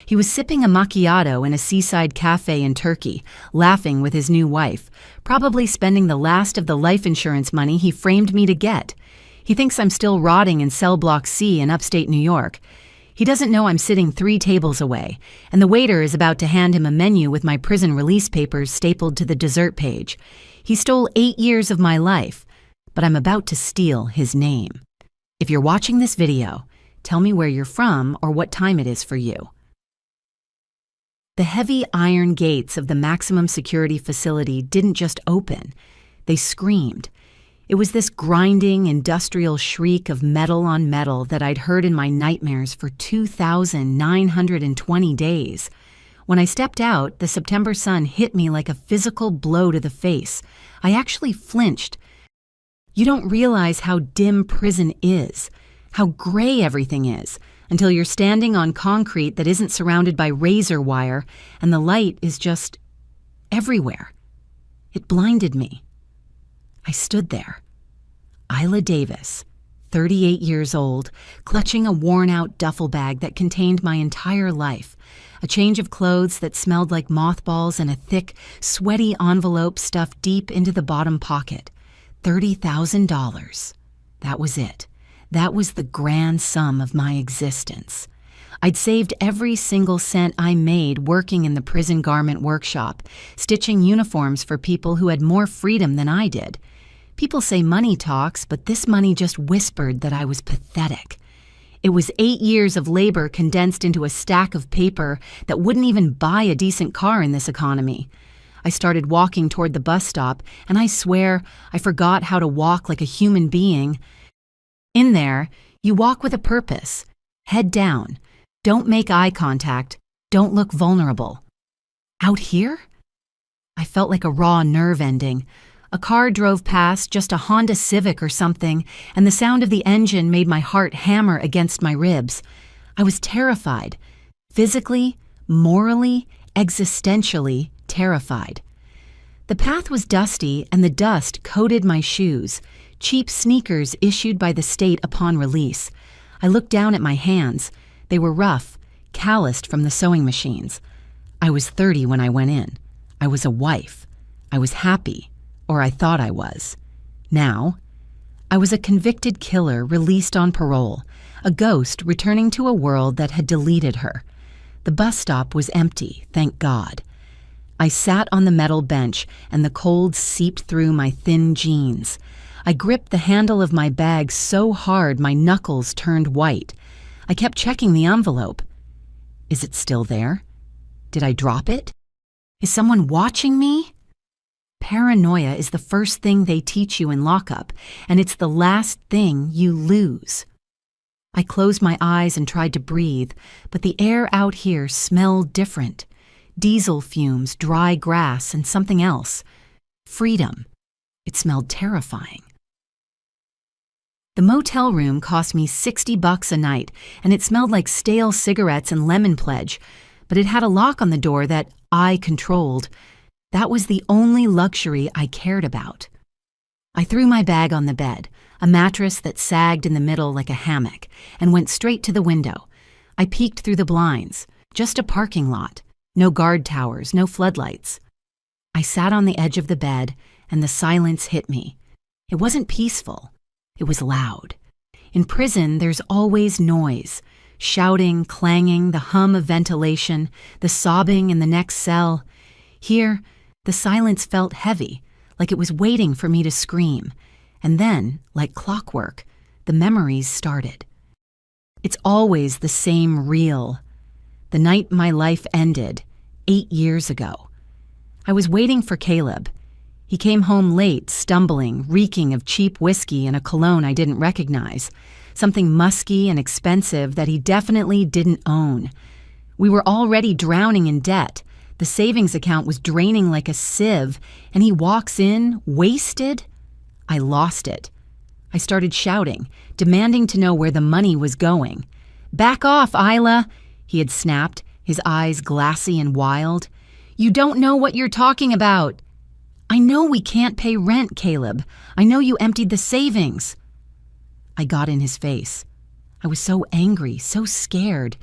He was sipping a macchiato in a seaside cafe in Turkey, laughing with his new wife, probably spending the last of the life insurance money he framed me to get. He thinks I'm still rotting in cell block C in upstate New York. He doesn't know I'm sitting 3 tables away, and the waiter is about to hand him a menu with my prison release papers stapled to the dessert page. He stole 8 years of my life, but I'm about to steal his name. If you're watching this video, tell me where you're from or what time it is for you. The heavy iron gates of the maximum security facility didn't just open, they screamed. It was this grinding, industrial shriek of metal on metal that I'd heard in my nightmares for 2,920 days. When I stepped out, the September sun hit me like a physical blow to the face. I actually flinched. You don't realize how dim prison is, how gray everything is, until you're standing on concrete that isn't surrounded by razor wire and the light is just everywhere. It blinded me. I stood there. Isla Davis, 38 years old, clutching a worn-out duffel bag that contained my entire life, a change of clothes that smelled like mothballs and a thick, sweaty envelope stuffed deep into the bottom pocket. $30,000. That was it. That was the grand sum of my existence. I'd saved every single cent I made working in the prison garment workshop, stitching uniforms for people who had more freedom than I did. People say money talks, but this money just whispered that I was pathetic. It was 8 years of labor condensed into a stack of paper that wouldn't even buy a decent car in this economy. I started walking toward the bus stop, and I swear I forgot how to walk like a human being. In there, you walk with a purpose. Head down. Don't make eye contact. Don't look vulnerable. Out here? I felt like a raw nerve ending. A car drove past, just a Honda Civic or something, and the sound of the engine made my heart hammer against my ribs. I was terrified. Physically, morally, existentially terrified. The path was dusty, and the dust coated my shoes, cheap sneakers issued by the state upon release. I looked down at my hands. They were rough, calloused from the sewing machines. I was 30 when I went in. I was a wife. I was happy. Or I thought I was. Now, I was a convicted killer released on parole, a ghost returning to a world that had deleted her. The bus stop was empty, thank God. I sat on the metal bench, and the cold seeped through my thin jeans. I gripped the handle of my bag so hard my knuckles turned white. I kept checking the envelope. Is it still there? Did I drop it? Is someone watching me? Paranoia is the first thing they teach you in lockup, and it's the last thing you lose. I closed my eyes and tried to breathe, but the air out here smelled different. Diesel fumes, dry grass, and something else. Freedom. It smelled terrifying. The motel room cost me $60 a night, and it smelled like stale cigarettes and lemon pledge, but it had a lock on the door that I controlled. That was the only luxury I cared about. I threw my bag on the bed, a mattress that sagged in the middle like a hammock, and went straight to the window. I peeked through the blinds, just a parking lot, no guard towers, no floodlights. I sat on the edge of the bed, and the silence hit me. It wasn't peaceful. It was loud. In prison, there's always noise. Shouting, clanging, the hum of ventilation, the sobbing in the next cell. Here, the silence felt heavy, like it was waiting for me to scream. And then, like clockwork, the memories started. It's always the same reel. The night my life ended, 8 years ago. I was waiting for Caleb. He came home late, stumbling, reeking of cheap whiskey and a cologne I didn't recognize, something musky and expensive that he definitely didn't own. We were already drowning in debt. The savings account was draining like a sieve, and he walks in, wasted. I lost it. I started shouting, demanding to know where the money was going. "Back off, Isla," he had snapped, his eyes glassy and wild. "You don't know what you're talking about." "I know we can't pay rent, Caleb. I know you emptied the savings." I got in his face. I was so angry, so scared.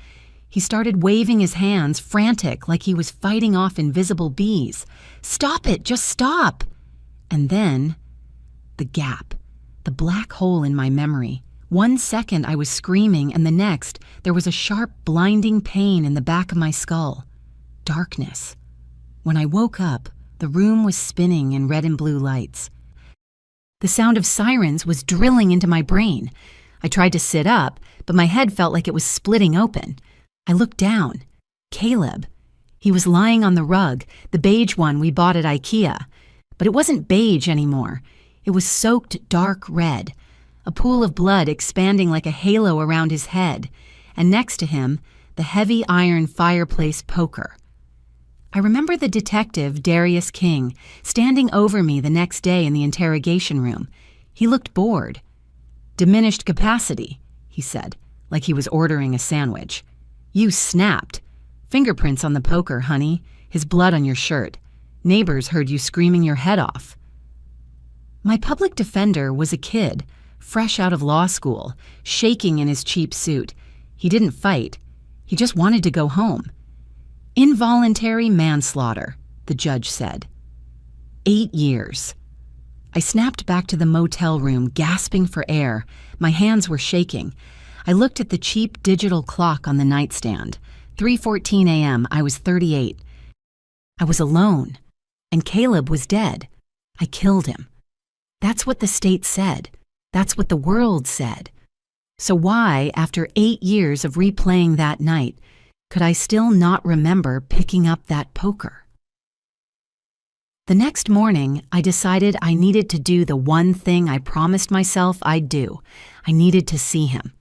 He started waving his hands, frantic, like he was fighting off invisible bees. "Stop it! Just stop!" And then, the gap, the black hole in my memory. 1 second I was screaming, and the next, there was a sharp, blinding pain in the back of my skull. Darkness. When I woke up, the room was spinning in red and blue lights. The sound of sirens was drilling into my brain. I tried to sit up, but my head felt like it was splitting open. I looked down. Caleb. He was lying on the rug, the beige one we bought at IKEA. But it wasn't beige anymore. It was soaked dark red, a pool of blood expanding like a halo around his head, and next to him, the heavy iron fireplace poker. I remember the detective, Darius King, standing over me the next day in the interrogation room. He looked bored. "Diminished capacity," he said, like he was ordering a sandwich. "You snapped. Fingerprints on the poker, honey. His blood on your shirt. Neighbors heard you screaming your head off." My public defender was a kid, fresh out of law school, shaking in his cheap suit. He didn't fight. He just wanted to go home. "Involuntary manslaughter," the judge said. 8 years. I snapped back to the motel room, gasping for air. My hands were shaking. I looked at the cheap digital clock on the nightstand. 3:14 a.m. I was 38. I was alone, and Caleb was dead. I killed him. That's what the state said. That's what the world said. So why, after 8 years of replaying that night, could I still not remember picking up that poker? The next morning, I decided I needed to do the one thing I promised myself I'd do. I needed to see him.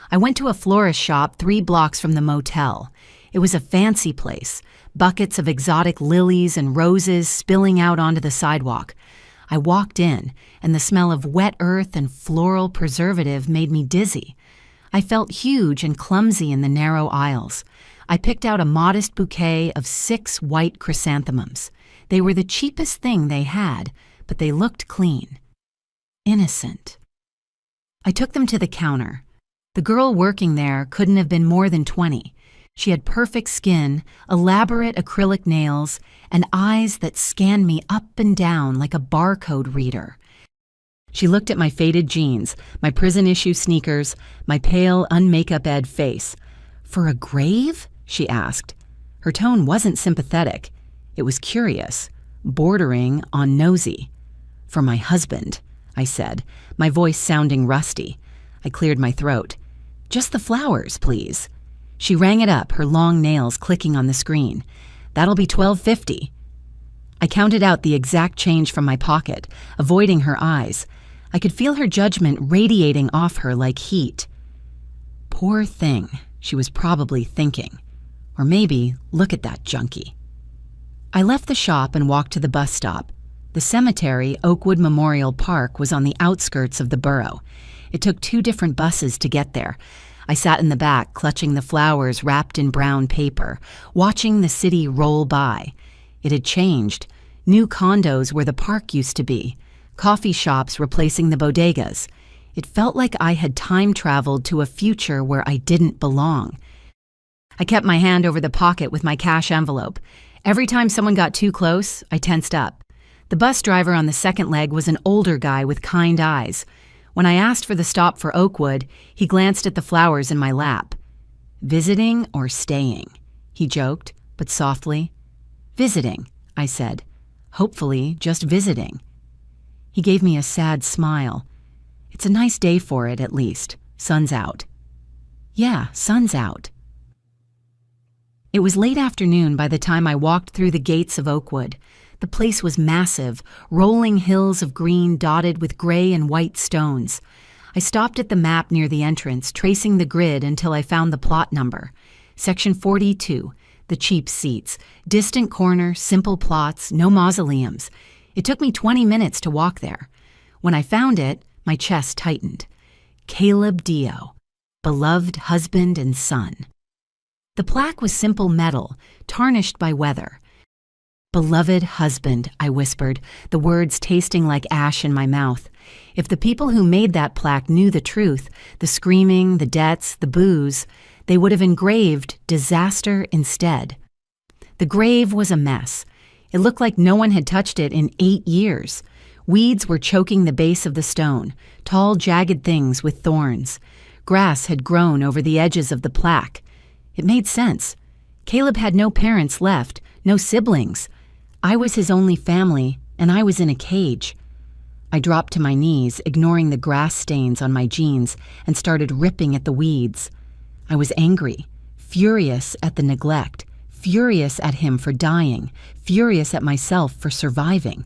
I went to a florist shop 3 blocks from the motel. It was a fancy place, buckets of exotic lilies and roses spilling out onto the sidewalk. I walked in, and the smell of wet earth and floral preservative made me dizzy. I felt huge and clumsy in the narrow aisles. I picked out a modest bouquet of 6 white chrysanthemums. They were the cheapest thing they had, but they looked clean. Innocent. I took them to the counter. The girl working there couldn't have been more than 20. She had perfect skin, elaborate acrylic nails, and eyes that scanned me up and down like a barcode reader. She looked at my faded jeans, my prison-issue sneakers, my pale, un-makeup-ed face. "For a grave?" she asked. Her tone wasn't sympathetic. It was curious, bordering on nosy. "For my husband," I said, my voice sounding rusty. I cleared my throat. "Just the flowers, please." She rang it up, her long nails clicking on the screen. "That'll be $12.50. I counted out the exact change from my pocket, avoiding her eyes. I could feel her judgment radiating off her like heat. Poor thing, she was probably thinking. Or maybe, look at that junkie. I left the shop and walked to the bus stop. The cemetery, Oakwood Memorial Park, was on the outskirts of the borough. It took 2 different buses to get there. I sat in the back, clutching the flowers wrapped in brown paper, watching the city roll by. It had changed. New condos where the park used to be. Coffee shops replacing the bodegas. It felt like I had time traveled to a future where I didn't belong. I kept my hand over the pocket with my cash envelope. Every time someone got too close, I tensed up. The bus driver on the second leg was an older guy with kind eyes. When I asked for the stop for Oakwood, he glanced at the flowers in my lap. "Visiting or staying?" he joked, but softly. "Visiting," I said. "Hopefully, just visiting." He gave me a sad smile. "It's a nice day for it, at least. Sun's out." "Yeah, sun's out." It was late afternoon by the time I walked through the gates of Oakwood. The place was massive, rolling hills of green dotted with gray and white stones. I stopped at the map near the entrance, tracing the grid until I found the plot number. Section 42, the cheap seats, distant corner, simple plots, no mausoleums. It took me 20 minutes to walk there. When I found it, my chest tightened. Caleb Dio, beloved husband and son. The plaque was simple metal, tarnished by weather. "Beloved husband," I whispered, the words tasting like ash in my mouth. If the people who made that plaque knew the truth, the screaming, the debts, the booze, they would have engraved disaster instead. The grave was a mess. It looked like no one had touched it in 8 years. Weeds were choking the base of the stone, tall, jagged things with thorns. Grass had grown over the edges of the plaque. It made sense. Caleb had no parents left, no siblings. I was his only family, and I was in a cage. I dropped to my knees, ignoring the grass stains on my jeans, and started ripping at the weeds. I was angry, furious at the neglect, furious at him for dying, furious at myself for surviving.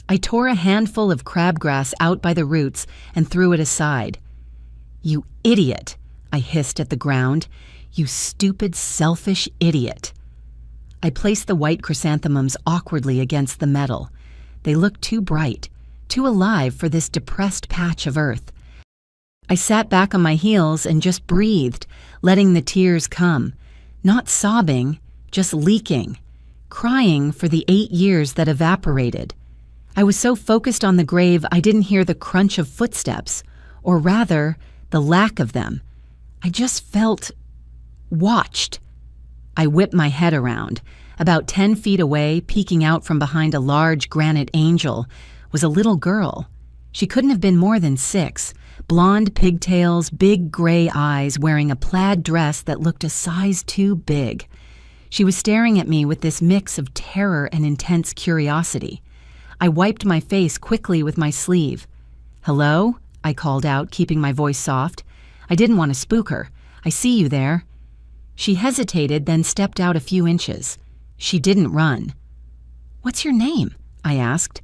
I tore a handful of crabgrass out by the roots and threw it aside. "You idiot," I hissed at the ground. "You stupid, selfish idiot." I placed the white chrysanthemums awkwardly against the metal. They looked too bright, too alive for this depressed patch of earth. I sat back on my heels and just breathed, letting the tears come. Not sobbing, just leaking, crying for the 8 years that evaporated. I was so focused on the grave I didn't hear the crunch of footsteps, or rather, the lack of them. I just felt watched. I whipped my head around. About 10 feet away, peeking out from behind a large granite angel, was a little girl. She couldn't have been more than 6, blonde pigtails, big gray eyes, wearing a plaid dress that looked a size too big. She was staring at me with this mix of terror and intense curiosity. I wiped my face quickly with my sleeve. "Hello?" I called out, keeping my voice soft. I didn't want to spook her. "I see you there." She hesitated, then stepped out a few inches. She didn't run. "What's your name?" I asked.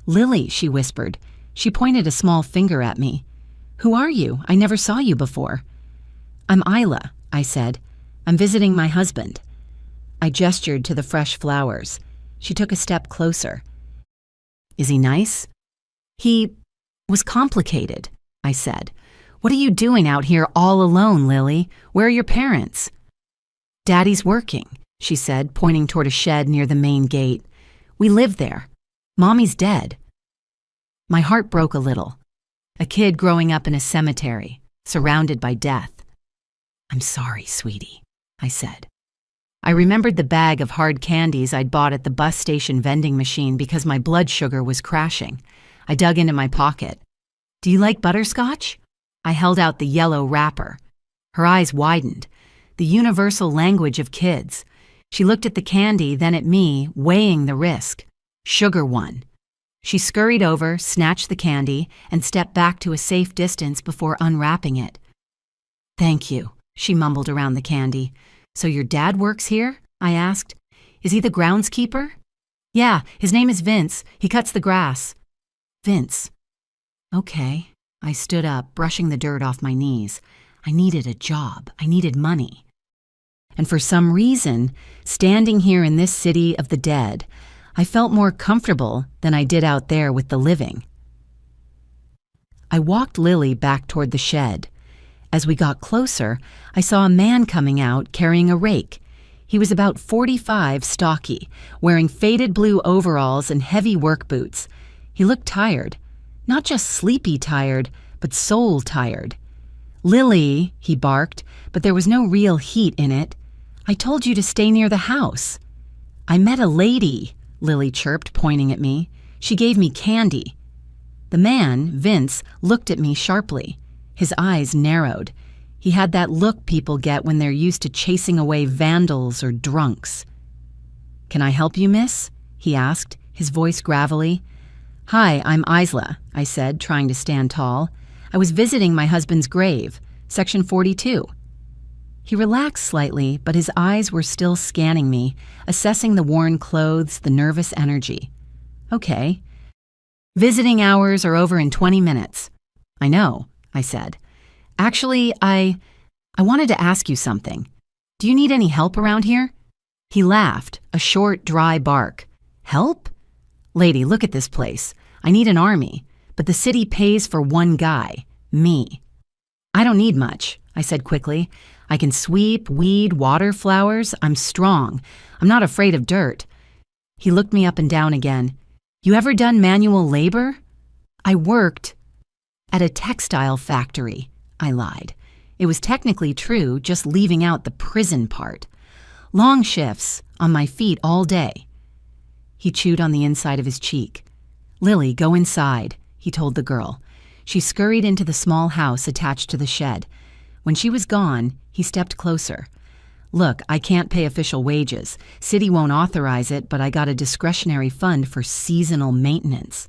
"Lily," she whispered. She pointed a small finger at me. "Who are you? I never saw you before." "I'm Isla," I said. "I'm visiting my husband." I gestured to the fresh flowers. She took a step closer. "Is he nice?" "He was complicated," I said. "What are you doing out here all alone, Lily? Where are your parents?" "Daddy's working," she said, pointing toward a shed near the main gate. "We live there. Mommy's dead." My heart broke a little. A kid growing up in a cemetery, surrounded by death. "I'm sorry, sweetie," I said. I remembered the bag of hard candies I'd bought at the bus station vending machine because my blood sugar was crashing. I dug into my pocket. "Do you like butterscotch?" I held out the yellow wrapper. Her eyes widened. The universal language of kids. She looked at the candy, then at me, weighing the risk. Sugar won. She scurried over, snatched the candy, and stepped back to a safe distance before unwrapping it. "Thank you," she mumbled around the candy. "So your dad works here?" I asked. "Is he the groundskeeper?" "Yeah, his name is Vince. He cuts the grass." "Vince. Okay." I stood up, brushing the dirt off my knees. I needed a job. I needed money. And for some reason, standing here in this city of the dead, I felt more comfortable than I did out there with the living. I walked Lily back toward the shed. As we got closer, I saw a man coming out carrying a rake. He was about 45, stocky, wearing faded blue overalls and heavy work boots. He looked tired. Not just sleepy tired, but soul tired. "Lily," he barked, but there was no real heat in it. "I told you to stay near the house." "I met a lady," Lily chirped, pointing at me. "She gave me candy." The man, Vince, looked at me sharply. His eyes narrowed. He had that look people get when they're used to chasing away vandals or drunks. "Can I help you, miss?" he asked, his voice gravelly. "Hi, I'm Isla," I said, trying to stand tall. "I was visiting my husband's grave, section 42. He relaxed slightly, but his eyes were still scanning me, assessing the worn clothes, the nervous energy. "Okay. Visiting hours are over in 20 minutes. "I know," I said. "Actually, I wanted to ask you something. Do you need any help around here?" He laughed, a short, dry bark. "Help? Lady, look at this place. I need an army, but the city pays for one guy, me." "I don't need much," I said quickly. "I can sweep, weed, water flowers. I'm strong. I'm not afraid of dirt." He looked me up and down again. "You ever done manual labor?" "I worked at a textile factory," I lied. It was technically true, just leaving out the prison part. Long shifts, on my feet all day. He chewed on the inside of his cheek. "Lily, go inside," he told the girl. She scurried into the small house attached to the shed. When she was gone, he stepped closer. "Look, I can't pay official wages. City won't authorize it, but I got a discretionary fund for seasonal maintenance.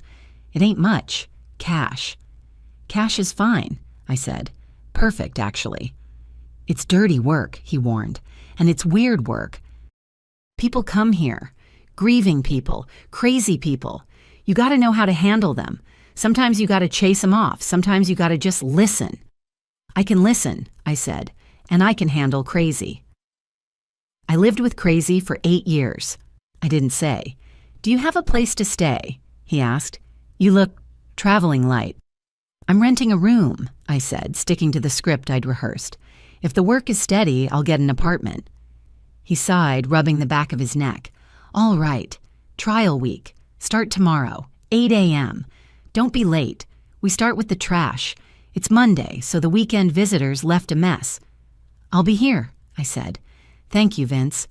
It ain't much. Cash." "Cash is fine," I said. "Perfect, actually." "It's dirty work," he warned, "and it's weird work. People come here. Grieving people, crazy people. You gotta know how to handle them. Sometimes you gotta chase them off. Sometimes you gotta just listen." "I can listen," I said, "and I can handle crazy." "I lived with crazy for 8 years. I didn't say. "Do you have a place to stay?" he asked. "You look traveling light." "I'm renting a room," I said, sticking to the script I'd rehearsed. "If the work is steady, I'll get an apartment." He sighed, rubbing the back of his neck. "All right. Trial week. Start tomorrow, 8 a.m. Don't be late. We start with the trash. It's Monday, so the weekend visitors left a mess." "I'll be here," I said. "Thank you, Vince."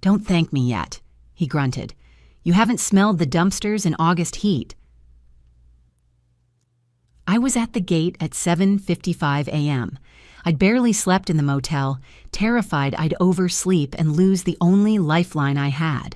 "Don't thank me yet," he grunted. "You haven't smelled the dumpsters in August heat." I was at the gate at 7:55 a.m. I'd barely slept in the motel, terrified I'd oversleep and lose the only lifeline I had.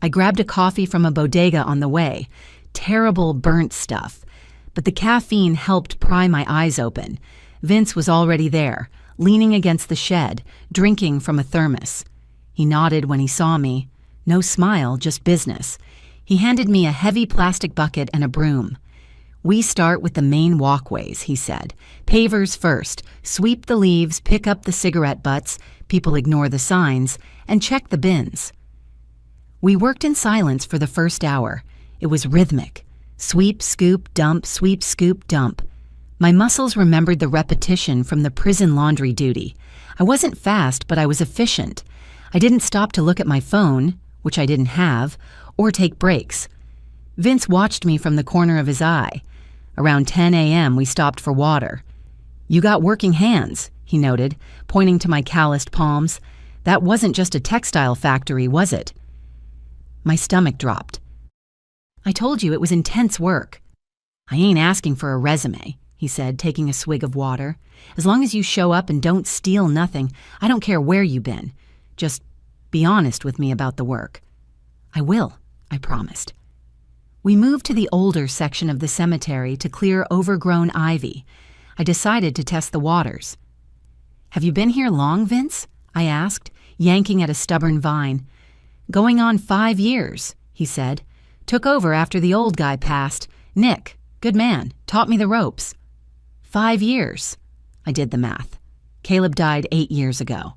I grabbed a coffee from a bodega on the way. Terrible burnt stuff. But the caffeine helped pry my eyes open. Vince was already there, leaning against the shed, drinking from a thermos. He nodded when he saw me. No smile, just business. He handed me a heavy plastic bucket and a broom. "We start with the main walkways," he said. "Pavers first. Sweep the leaves, pick up the cigarette butts, people ignore the signs, and check the bins." We worked in silence for the first hour. It was rhythmic. Sweep, scoop, dump, sweep, scoop, dump. My muscles remembered the repetition from the prison laundry duty. I wasn't fast, but I was efficient. I didn't stop to look at my phone, which I didn't have, or take breaks. Vince watched me from the corner of his eye. Around 10 a.m., we stopped for water. "You got working hands," he noted, pointing to my calloused palms. "That wasn't just a textile factory, was it?" My stomach dropped. "I told you it was intense work." "I ain't asking for a resume," he said, taking a swig of water. "As long as you show up and don't steal nothing, I don't care where you been. Just be honest with me about the work." "I will," I promised. We moved to the older section of the cemetery to clear overgrown ivy. I decided to test the waters. "Have you been here long, Vince?" I asked, yanking at a stubborn vine. "Going on 5 years," he said. "Took over after the old guy passed. Nick, good man, taught me the ropes." 5 years. I did the math. Caleb died 8 years ago.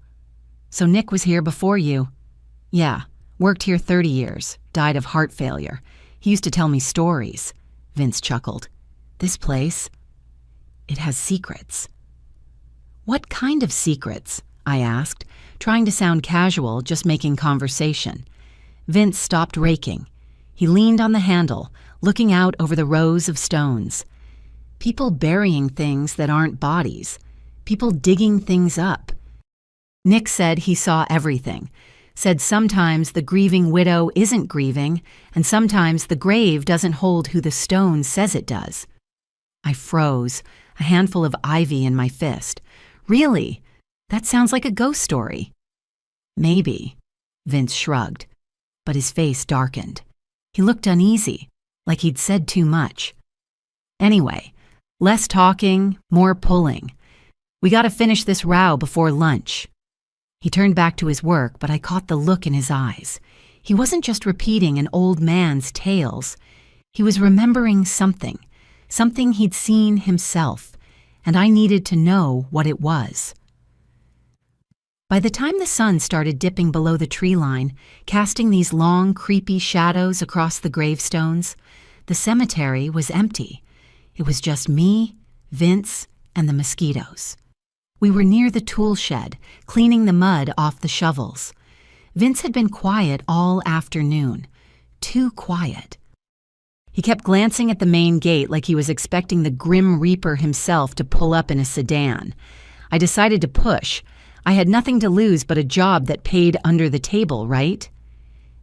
"So Nick was here before you?" "Yeah, worked here 30 years, died of heart failure. He used to tell me stories." Vince chuckled. "This place, it has secrets." "What kind of secrets?" I asked, trying to sound casual, just making conversation. Vince stopped raking. He leaned on the handle, looking out over the rows of stones. "People burying things that aren't bodies. People digging things up." Nick said he saw everything. Said sometimes the grieving widow isn't grieving, and sometimes the grave doesn't hold who the stone says it does. I froze, a handful of ivy in my fist. "Really? That sounds like a ghost story." "Maybe," Vince shrugged, but his face darkened. He looked uneasy, like he'd said too much. "Anyway, less talking, more pulling. We gotta finish this row before lunch." He turned back to his work, but I caught the look in his eyes. He wasn't just repeating an old man's tales. He was remembering something he'd seen himself, and I needed to know what it was. By the time the sun started dipping below the tree line, casting these long, creepy shadows across the gravestones, the cemetery was empty. It was just me, Vince, and the mosquitoes. We were near the tool shed, cleaning the mud off the shovels. Vince had been quiet all afternoon. Too quiet. He kept glancing at the main gate like he was expecting the Grim Reaper himself to pull up in a sedan. I decided to push. I had nothing to lose but a job that paid under the table, right?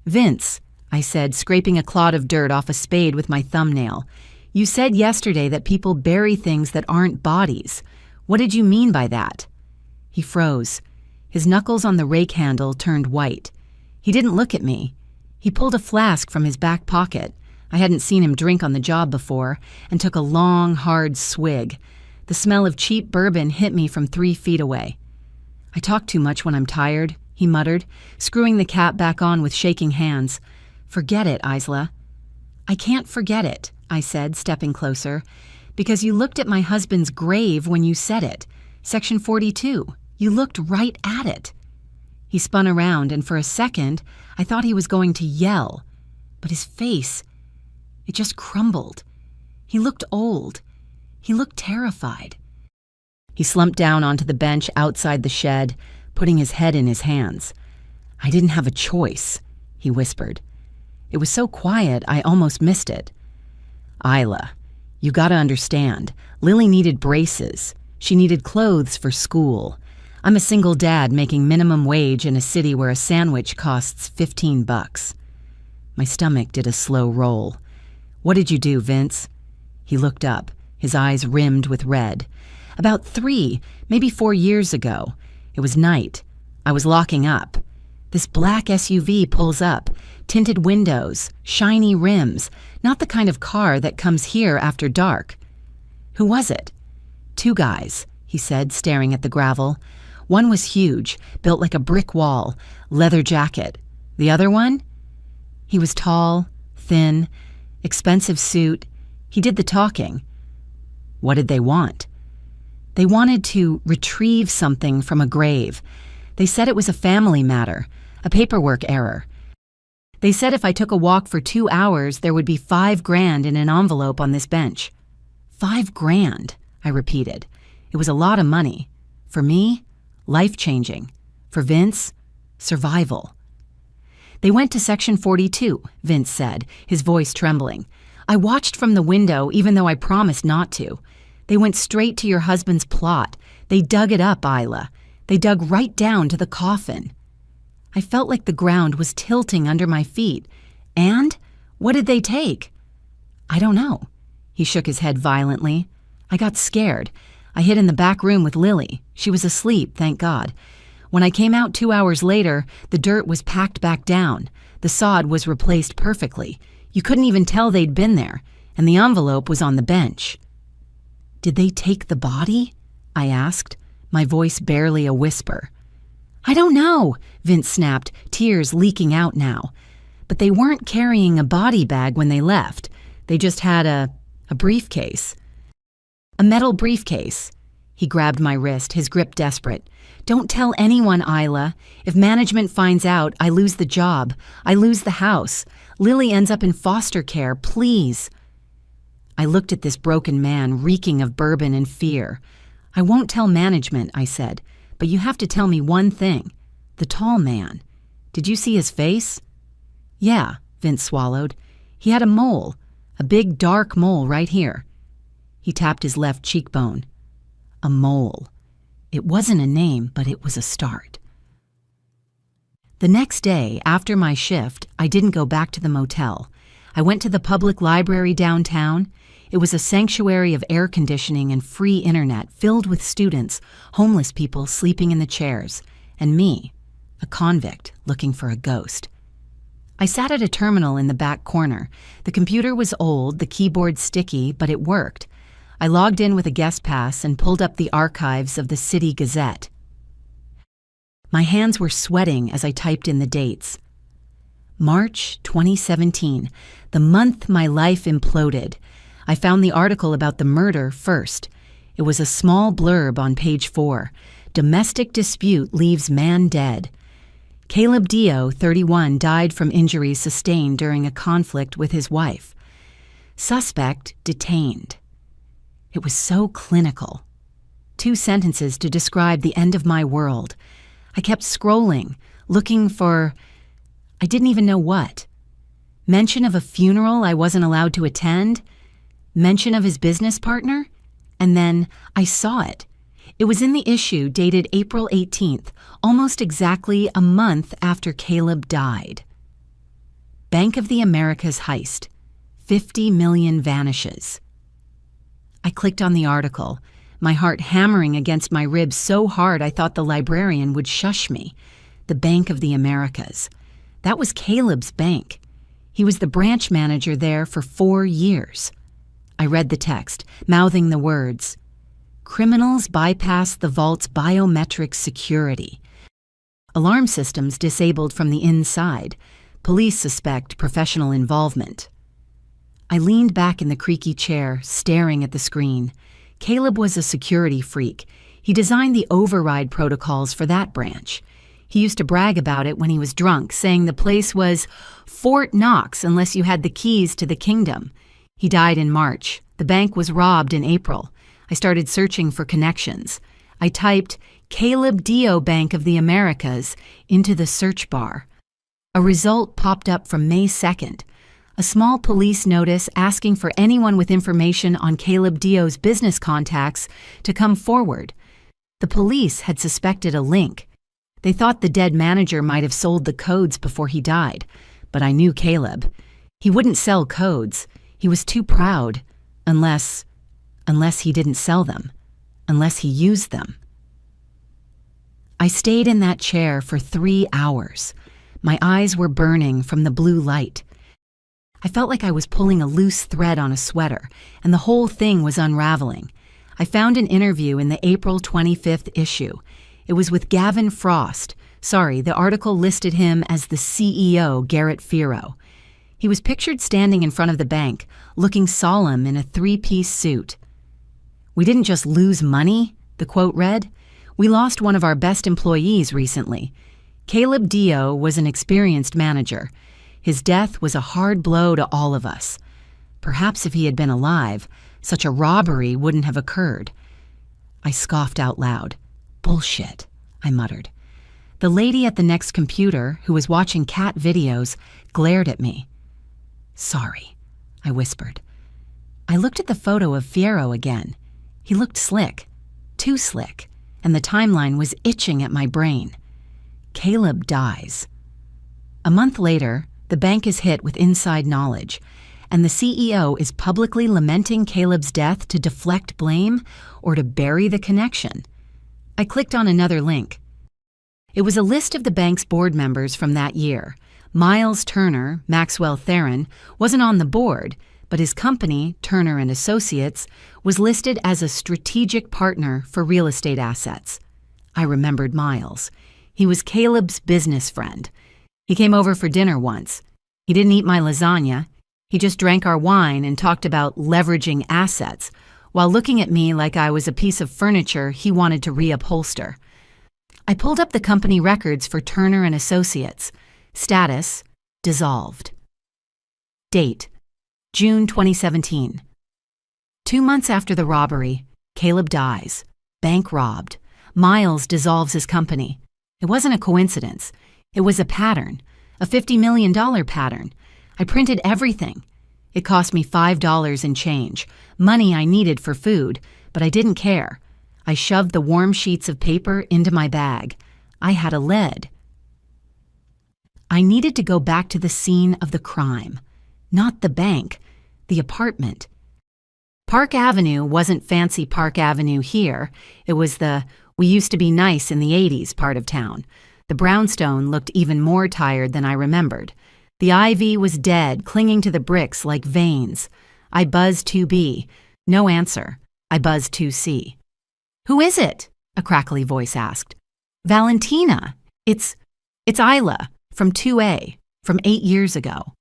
Vince, I said, scraping a clod of dirt off a spade with my thumbnail, you said yesterday that people bury things that aren't bodies. What did you mean by that? He froze. His knuckles on the rake handle turned white. He didn't look at me. He pulled a flask from his back pocket. I hadn't seen him drink on the job before, and took a long, hard swig. The smell of cheap bourbon hit me from 3 feet away. I talk too much when I'm tired, he muttered, screwing the cap back on with shaking hands. Forget it, Isla. I can't forget it, I said, stepping closer, because you looked at my husband's grave when you said it. Section 42. You looked right at it. He spun around, and for a second, I thought he was going to yell. But his face, it just crumbled. He looked old. He looked terrified. He slumped down onto the bench outside the shed, putting his head in his hands. I didn't have a choice, he whispered. It was so quiet, I almost missed it. Isla, you gotta understand, Lily needed braces. She needed clothes for school. I'm a single dad making minimum wage in a city where a sandwich costs $15. My stomach did a slow roll. What did you do, Vince? He looked up, his eyes rimmed with red. About 3, maybe 4 years ago. It was night. I was locking up. This black SUV pulls up, tinted windows, shiny rims, not the kind of car that comes here after dark. Who was it? 2 guys, he said, staring at the gravel. One was huge, built like a brick wall, leather jacket. The other one? He was tall, thin, expensive suit. He did the talking. What did they want? They wanted to retrieve something from a grave. They said it was a family matter, a paperwork error. They said if I took a walk for 2 hours, there would be $5,000 in an envelope on this bench. $5,000, I repeated. It was a lot of money. For me, life-changing. For Vince, survival. They went to Section 42, Vince said, his voice trembling. I watched from the window even though I promised not to. They went straight to your husband's plot. They dug it up, Isla. They dug right down to the coffin. I felt like the ground was tilting under my feet. And? What did they take? I don't know. He shook his head violently. I got scared. I hid in the back room with Lily. She was asleep, thank God. When I came out 2 hours later, the dirt was packed back down. The sod was replaced perfectly. You couldn't even tell they'd been there, and the envelope was on the bench. Did they take the body? I asked, my voice barely a whisper. I don't know, Vince snapped, tears leaking out now. But they weren't carrying a body bag when they left. They just had a briefcase. A metal briefcase. He grabbed my wrist, his grip desperate. Don't tell anyone, Isla. If management finds out, I lose the job. I lose the house. Lily ends up in foster care, please. I looked at this broken man, reeking of bourbon and fear. I won't tell management, I said, but you have to tell me one thing. The tall man. Did you see his face? Yeah, Vince swallowed. He had a mole, a big dark mole right here. He tapped his left cheekbone. A mole. It wasn't a name, but it was a start. The next day, after my shift, I didn't go back to the motel. I went to the public library downtown. It was a sanctuary of air conditioning and free internet filled with students, homeless people sleeping in the chairs, and me, a convict looking for a ghost. I sat at a terminal in the back corner. The computer was old, the keyboard sticky, but it worked. I logged in with a guest pass and pulled up the archives of the City Gazette. My hands were sweating as I typed in the dates. March 2017, the month my life imploded. I found the article about the murder first. It was a small blurb on page 4. Domestic dispute leaves man dead. Caleb Dio, 31, died from injuries sustained during a conflict with his wife. Suspect detained. It was so clinical. 2 sentences to describe the end of my world. I kept scrolling, looking for, I didn't even know what. Mention of a funeral I wasn't allowed to attend. Mention of his business partner. And then I saw it. It was in the issue dated April 18th, almost exactly a month after Caleb died. Bank of the Americas heist. 50 million vanishes. I clicked on the article, my heart hammering against my ribs so hard I thought the librarian would shush me. The Bank of the Americas. That was Caleb's bank. He was the branch manager there for 4 years. I read the text, mouthing the words. Criminals bypass the vault's biometric security. Alarm systems disabled from the inside. Police suspect professional involvement. I leaned back in the creaky chair, staring at the screen. Caleb was a security freak. He designed the override protocols for that branch. He used to brag about it when he was drunk, saying the place was Fort Knox unless you had the keys to the kingdom. He died in March. The bank was robbed in April. I started searching for connections. I typed Caleb Dio Bank of the Americas into the search bar. A result popped up from May 2nd. A small police notice asking for anyone with information on Caleb Dio's business contacts to come forward. The police had suspected a link. They thought the dead manager might have sold the codes before he died, but I knew Caleb. He wouldn't sell codes. He was too proud, unless he didn't sell them, unless he used them. I stayed in that chair for 3 hours. My eyes were burning from the blue light. I felt like I was pulling a loose thread on a sweater, and the whole thing was unraveling. I found an interview in the April 25th issue. It was with Gavin Frost. Sorry, the article listed him as the CEO, Garrett Fero. He was pictured standing in front of the bank, looking solemn in a 3-piece suit. "We didn't just lose money," the quote read. "We lost one of our best employees recently. Caleb Dio was an experienced manager. His death was a hard blow to all of us. Perhaps if he had been alive, such a robbery wouldn't have occurred." I scoffed out loud. "Bullshit," I muttered. The lady at the next computer, who was watching cat videos, glared at me. "Sorry," I whispered. I looked at the photo of Fero again. He looked slick, too slick, and the timeline was itching at my brain. Caleb dies. A month later, the bank is hit with inside knowledge, and the CEO is publicly lamenting Caleb's death to deflect blame or to bury the connection. I clicked on another link. It was a list of the bank's board members from that year. Miles Turner, Maxwell Theron, wasn't on the board, but his company, Turner and Associates, was listed as a strategic partner for real estate assets. I remembered Miles. He was Caleb's business friend. He came over for dinner once. He didn't eat my lasagna. He just drank our wine and talked about leveraging assets, while looking at me like I was a piece of furniture he wanted to reupholster. I pulled up the company records for Turner and Associates. Status: dissolved. Date: June 2017. 2 months after the robbery, Caleb dies. Bank robbed. Miles dissolves his company. It wasn't a coincidence. It was a pattern, a $50 million pattern. I printed everything. It cost me $5 in change, money I needed for food, but I didn't care. I shoved the warm sheets of paper into my bag. I had a lead. I needed to go back to the scene of the crime. Not the bank, the apartment. Park Avenue wasn't fancy Park Avenue here. It was the "we used to be nice in the 80s" part of town. The brownstone looked even more tired than I remembered. The ivy was dead, clinging to the bricks like veins. I buzzed 2B. No answer. I buzzed 2C. "Who is it?" a crackly voice asked. "Valentina. It's Isla, from 2A, from 8 years ago."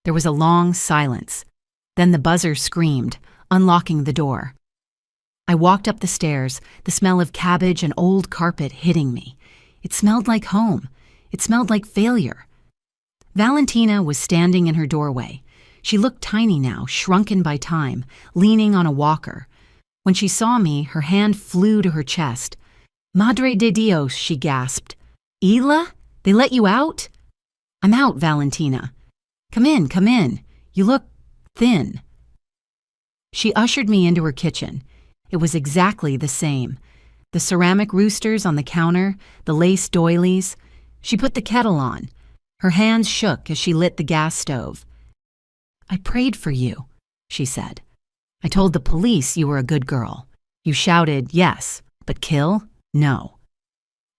There was a long silence. Then the buzzer screamed, unlocking the door. I walked up the stairs, the smell of cabbage and old carpet hitting me. It smelled like home. It smelled like failure. Valentina was standing in her doorway. She looked tiny now, shrunken by time, leaning on a walker. When she saw me, her hand flew to her chest. "Madre de Dios," she gasped. "Isla? They let you out?" "I'm out, Valentina." Come in. You look thin." She ushered me into her kitchen. It was exactly the same. The ceramic roosters on the counter, the lace doilies. She put the kettle on. Her hands shook as she lit the gas stove. "I prayed for you," she said. "I told the police you were a good girl. You shouted, yes, but kill? No."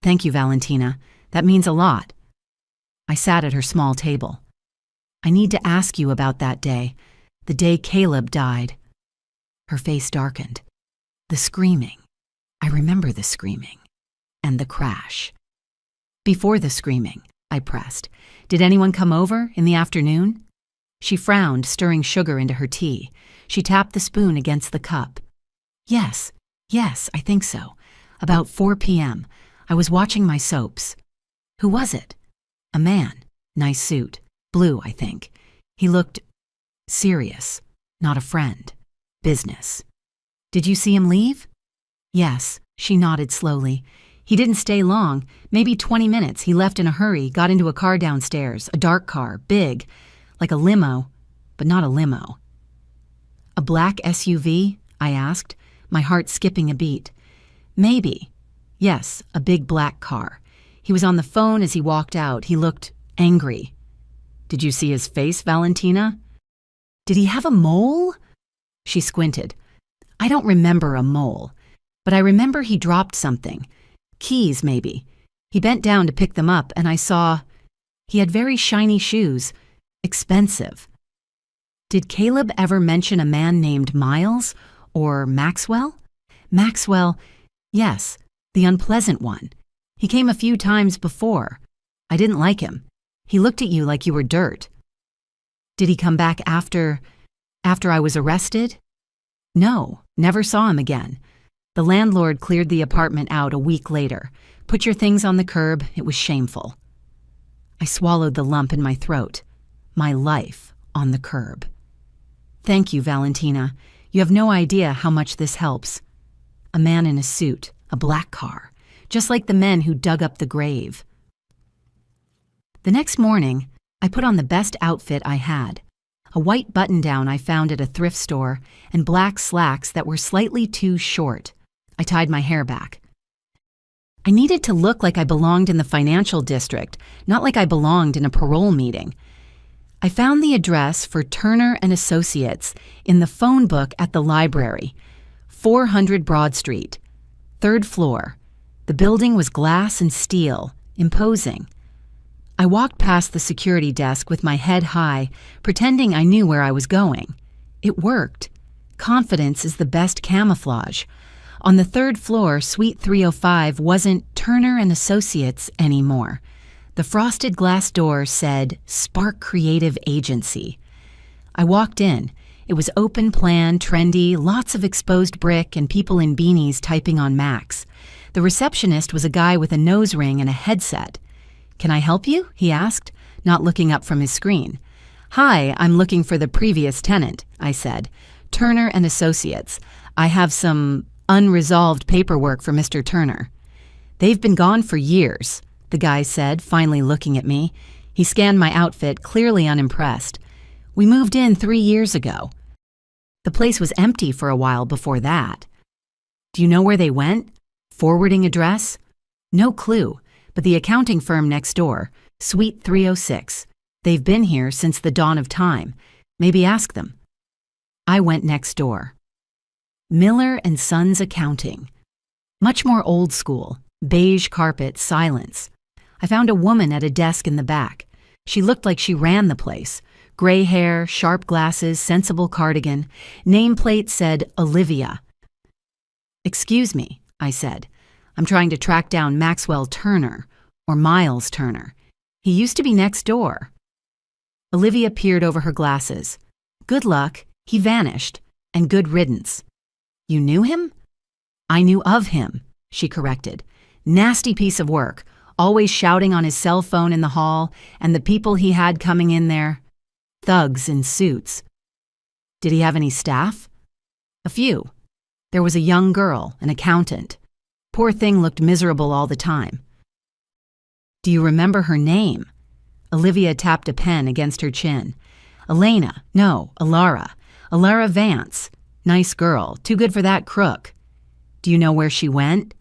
"Thank you, Valentina. That means a lot." I sat at her small table. "I need to ask you about that day, the day Caleb died." Her face darkened. The screaming. I remember the screaming. And the crash. "Before the screaming," I pressed, "did anyone come over in the afternoon?" She frowned, stirring sugar into her tea. She tapped the spoon against the cup. Yes, I think so. About 4 p.m. I was watching my soaps." "Who was it?" "A man. Nice suit. Blue, I think. He looked serious. Not a friend. Business." "Did you see him leave?" "Yes," she nodded slowly. "He didn't stay long. Maybe 20 minutes. He left in a hurry, got into a car downstairs, a dark car, big, like a limo, but not a limo." "A black SUV?" I asked, my heart skipping a beat. "Maybe. Yes, a big black car. He was on the phone as he walked out. He looked angry." "Did you see his face, Valentina?" "Did he have a mole?" She squinted. "I don't remember a mole, but I remember he dropped something. Keys, maybe. He bent down to pick them up, and I saw he had very shiny shoes. Expensive." "Did Caleb ever mention a man named Miles or Maxwell?" "Maxwell, yes, the unpleasant one. He came a few times before. I didn't like him. He looked at you like you were dirt." "Did he come back after I was arrested?" "No, never saw him again. The landlord cleared the apartment out a week later. Put your things on the curb. It was shameful." I swallowed the lump in my throat. My life on the curb. "Thank you, Valentina. You have no idea how much this helps." A man in a suit, a black car, just like the men who dug up the grave. The next morning, I put on the best outfit I had. A white button-down I found at a thrift store and black slacks that were slightly too short. I tied my hair back. I needed to look like I belonged in the financial district, not like I belonged in a parole meeting. I found the address for Turner and Associates in the phone book at the library, 400 Broad Street, 3rd floor. The building was glass and steel, imposing. I walked past the security desk with my head high, pretending I knew where I was going. It worked. Confidence is the best camouflage. On the 3rd floor, Suite 305 wasn't Turner and Associates anymore. The frosted glass door said Spark Creative Agency. I walked in. It was open plan, trendy, lots of exposed brick and people in beanies typing on Macs. The receptionist was a guy with a nose ring and a headset. "Can I help you?" he asked, not looking up from his screen. "Hi, I'm looking for the previous tenant," I said. "Turner and Associates. I have some unresolved paperwork for Mr. Turner." "They've been gone for years," the guy said, finally looking at me. He scanned my outfit, clearly unimpressed. "We moved in 3 years ago." The place was empty for a while before that. "Do you know where they went? Forwarding address?" "No clue, but the accounting firm next door, Suite 306. They've been here since the dawn of time. Maybe ask them." I went next door. Miller and Sons Accounting. Much more old school, beige carpet, silence. I found a woman at a desk in the back. She looked like she ran the place. Gray hair, sharp glasses, sensible cardigan. Nameplate said Olivia. "Excuse me," I said. "I'm trying to track down Maxwell Turner, or Miles Turner. He used to be next door." Olivia peered over her glasses. "Good luck. He vanished. And good riddance." "You knew him?" "I knew of him," she corrected. "Nasty piece of work, always shouting on his cell phone in the hall, and the people he had coming in there. Thugs in suits." "Did he have any staff?" "A few. There was a young girl, an accountant. Poor thing looked miserable all the time." "Do you remember her name?" Olivia tapped a pen against her chin. "Elena, no, Alara. Alara Vance. Nice girl, too good for that crook." "Do you know where she went?"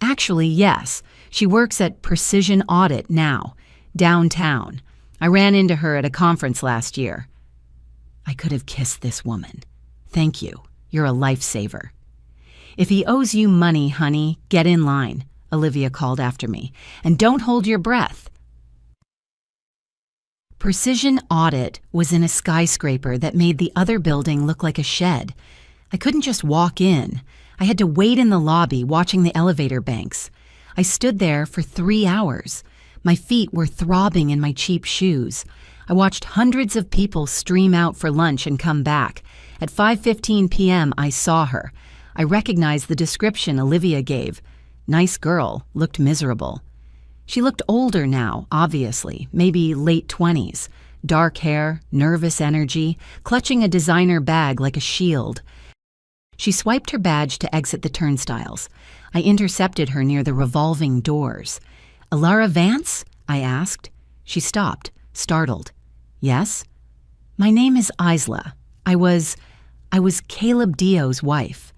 Actually, yes. She works at Precision Audit now, downtown. I ran into her at a conference last year. I could have kissed this woman. Thank you. You're a lifesaver. If he owes you money, honey, get in line, Olivia called after me. And don't hold your breath. Precision Audit was in a skyscraper that made the other building look like a shed. I couldn't just walk in. I had to wait in the lobby watching the elevator banks. I stood there for 3 hours. My feet were throbbing in my cheap shoes. I watched hundreds of people stream out for lunch and come back. At 5:15 p.m., I saw her. I recognized the description Olivia gave. Nice girl, looked miserable. She looked older now, obviously, maybe late 20s. Dark hair, nervous energy, clutching a designer bag like a shield. She swiped her badge to exit the turnstiles. I intercepted her near the revolving doors. "Alara Vance?" I asked. She stopped, startled. "Yes?" "My name is Isla. I was Caleb Dio's wife."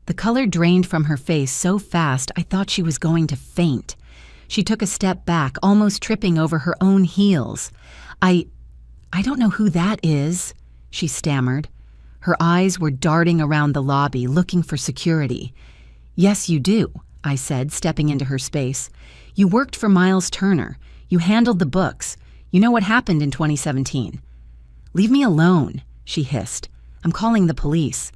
The color drained from her face so fast I thought she was going to faint. She took a step back, almost tripping over her own heels. I don't know who that is," she stammered. Her eyes were darting around the lobby, looking for security. "Yes, you do," I said, stepping into her space. "You worked for Miles Turner. You handled the books. You know what happened in 2017. "Leave me alone," she hissed. "I'm calling the police."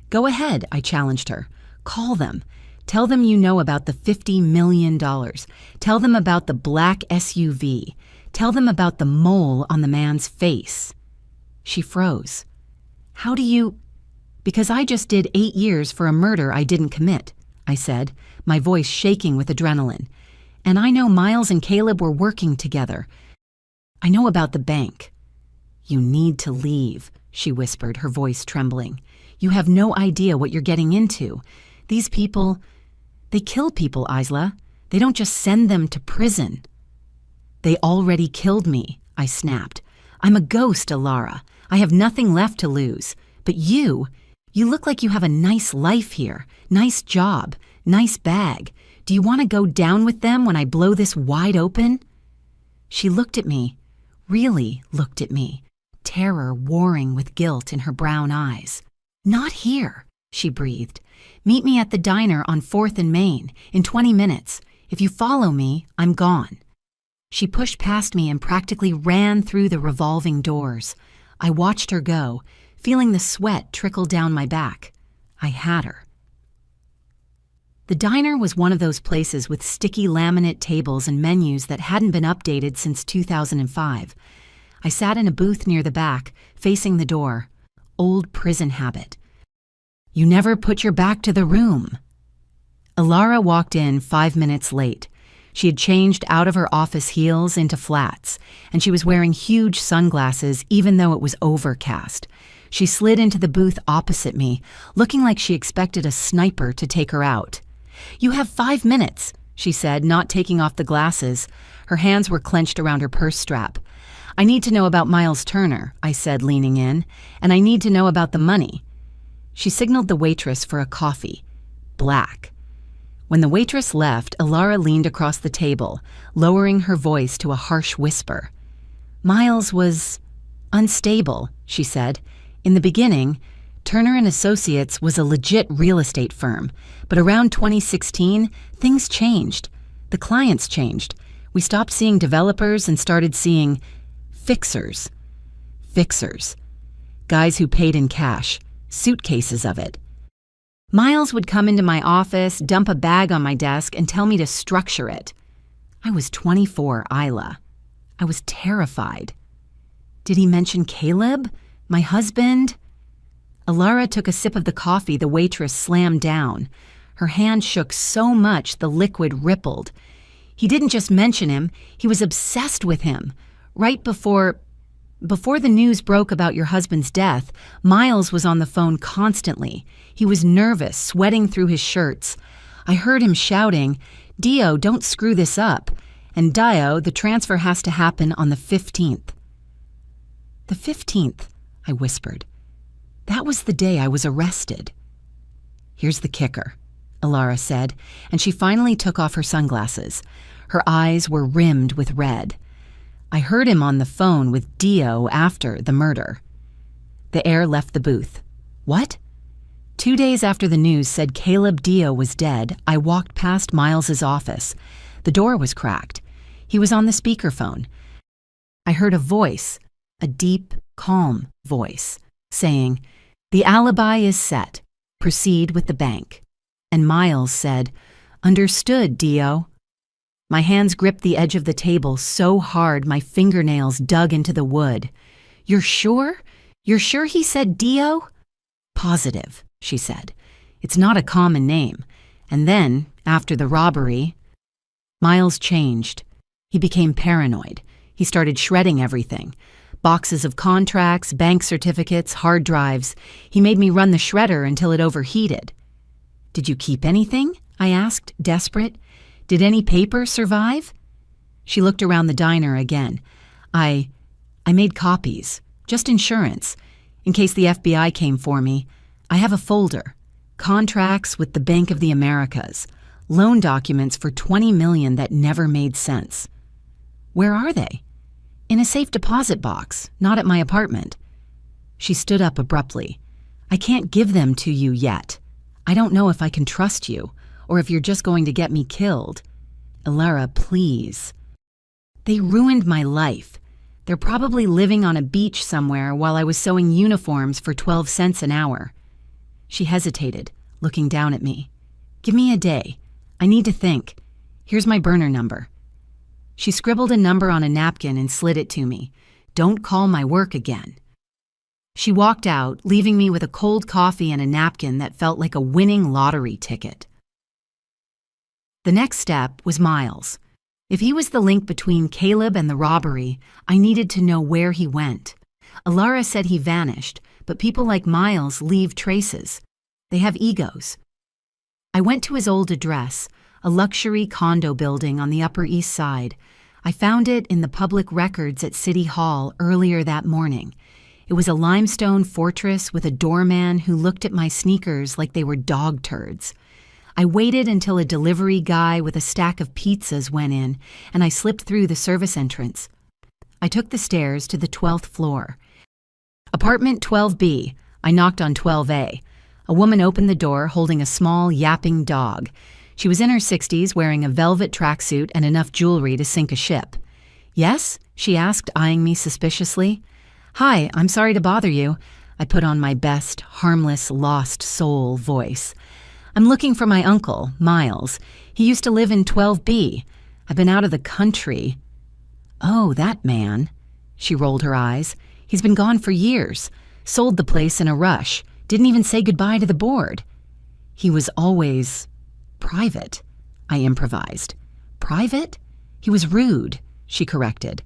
"Go ahead," I challenged her. "Call them. Tell them you know about the $50 million. Tell them about the black SUV. Tell them about the mole on the man's face." She froze. "How do you—" "Because I just did 8 years for a murder I didn't commit," I said, my voice shaking with adrenaline. "And I know Miles and Caleb were working together. I know about the bank." "You need to leave," she whispered, her voice trembling. "You have no idea what you're getting into. These people, they kill people, Isla. They don't just send them to prison." "They already killed me," I snapped. "I'm a ghost, Alara. I have nothing left to lose. But you look like you have a nice life here, nice job, nice bag. Do you want to go down with them when I blow this wide open?" She looked at me, really looked at me, terror warring with guilt in her brown eyes. "Not here," she breathed. "Meet me at the diner on 4th and Main in 20 minutes. If you follow me, I'm gone." She pushed past me and practically ran through the revolving doors. I watched her go, feeling the sweat trickle down my back. I had her. The diner was one of those places with sticky laminate tables and menus that hadn't been updated since 2005. I sat in a booth near the back, facing the door. Old prison habit. "You never put your back to the room." Alara walked in 5 minutes late. She had changed out of her office heels into flats, and she was wearing huge sunglasses even though it was overcast. She slid into the booth opposite me, looking like she expected a sniper to take her out. "You have 5 minutes," she said, not taking off the glasses. Her hands were clenched around her purse strap. "I need to know about Miles Turner," I said, leaning in, "and I need to know about the money." She signaled the waitress for a coffee. Black. When the waitress left, Alara leaned across the table, lowering her voice to a harsh whisper. "Miles was unstable," she said. "In the beginning, Turner & Associates was a legit real estate firm, but around 2016, things changed. The clients changed. We stopped seeing developers and started seeing fixers. Fixers. Guys who paid in cash, suitcases of it. Miles would come into my office, dump a bag on my desk, and tell me to structure it. I was 24, Isla. I was terrified. Did he mention Caleb? My husband? Alara took a sip of the coffee the waitress slammed down. Her hand shook so much the liquid rippled. He didn't just mention him, he was obsessed with him. Right before the news broke about your husband's death, Miles was on the phone constantly. He was nervous, sweating through his shirts. I heard him shouting, "Dio, don't screw this up." And Dio, the transfer has to happen on the 15th. The 15th, I whispered. That was the day I was arrested. Here's the kicker. Alara said, and she finally took off her sunglasses. Her eyes were rimmed with red. I heard him on the phone with Dio after the murder. The heir left the booth. What? 2 days after the news said Caleb Dio was dead, I walked past Miles's office. The door was cracked. He was on the speakerphone. I heard a voice, a deep, calm voice, saying, "The alibi is set. Proceed with the bank." And Miles said, "Understood, Dio." My hands gripped the edge of the table so hard my fingernails dug into the wood. "You're sure? You're sure he said Dio?" "Positive," she said. "It's not a common name." And then, after the robbery, Miles changed. He became paranoid. He started shredding everything. Boxes of contracts, bank certificates, hard drives. He made me run the shredder until it overheated. "Did you keep anything?" I asked, desperate. "Did any paper survive?" She looked around the diner again. I made copies, just insurance, in case the FBI came for me. I have a folder. Contracts with the Bank of the Americas. Loan documents for $20 million that never made sense. "Where are they?" "In a safe deposit box, not at my apartment." She stood up abruptly. "I can't give them to you yet. I don't know if I can trust you, or if you're just going to get me killed. Alara, please." "They ruined my life. They're probably living on a beach somewhere while I was sewing uniforms for 12 cents an hour." She hesitated, looking down at me. "Give me a day. I need to think. Here's my burner number." She scribbled a number on a napkin and slid it to me. "Don't call my work again." She walked out, leaving me with a cold coffee and a napkin that felt like a winning lottery ticket. The next step was Miles. If he was the link between Caleb and the robbery, I needed to know where he went. Alara said he vanished, but people like Miles leave traces. They have egos. I went to his old address, a luxury condo building on the Upper East Side. I found it in the public records at City Hall earlier that morning. It was a limestone fortress with a doorman who looked at my sneakers like they were dog turds. I waited until a delivery guy with a stack of pizzas went in, and I slipped through the service entrance. I took the stairs to the 12th floor. "Apartment 12B. I knocked on 12A. A woman opened the door holding a small, yapping dog. She was in her 60s, wearing a velvet tracksuit and enough jewelry to sink a ship. "Yes?" she asked, eyeing me suspiciously. "Hi, I'm sorry to bother you." I put on my best, harmless, lost soul voice. "I'm looking for my uncle, Miles. He used to live in 12B. I've been out of the country." "Oh, that man." She rolled her eyes. "He's been gone for years. Sold the place in a rush. Didn't even say goodbye to the board." "He was always private," I improvised. "Private?" "He was rude," she corrected.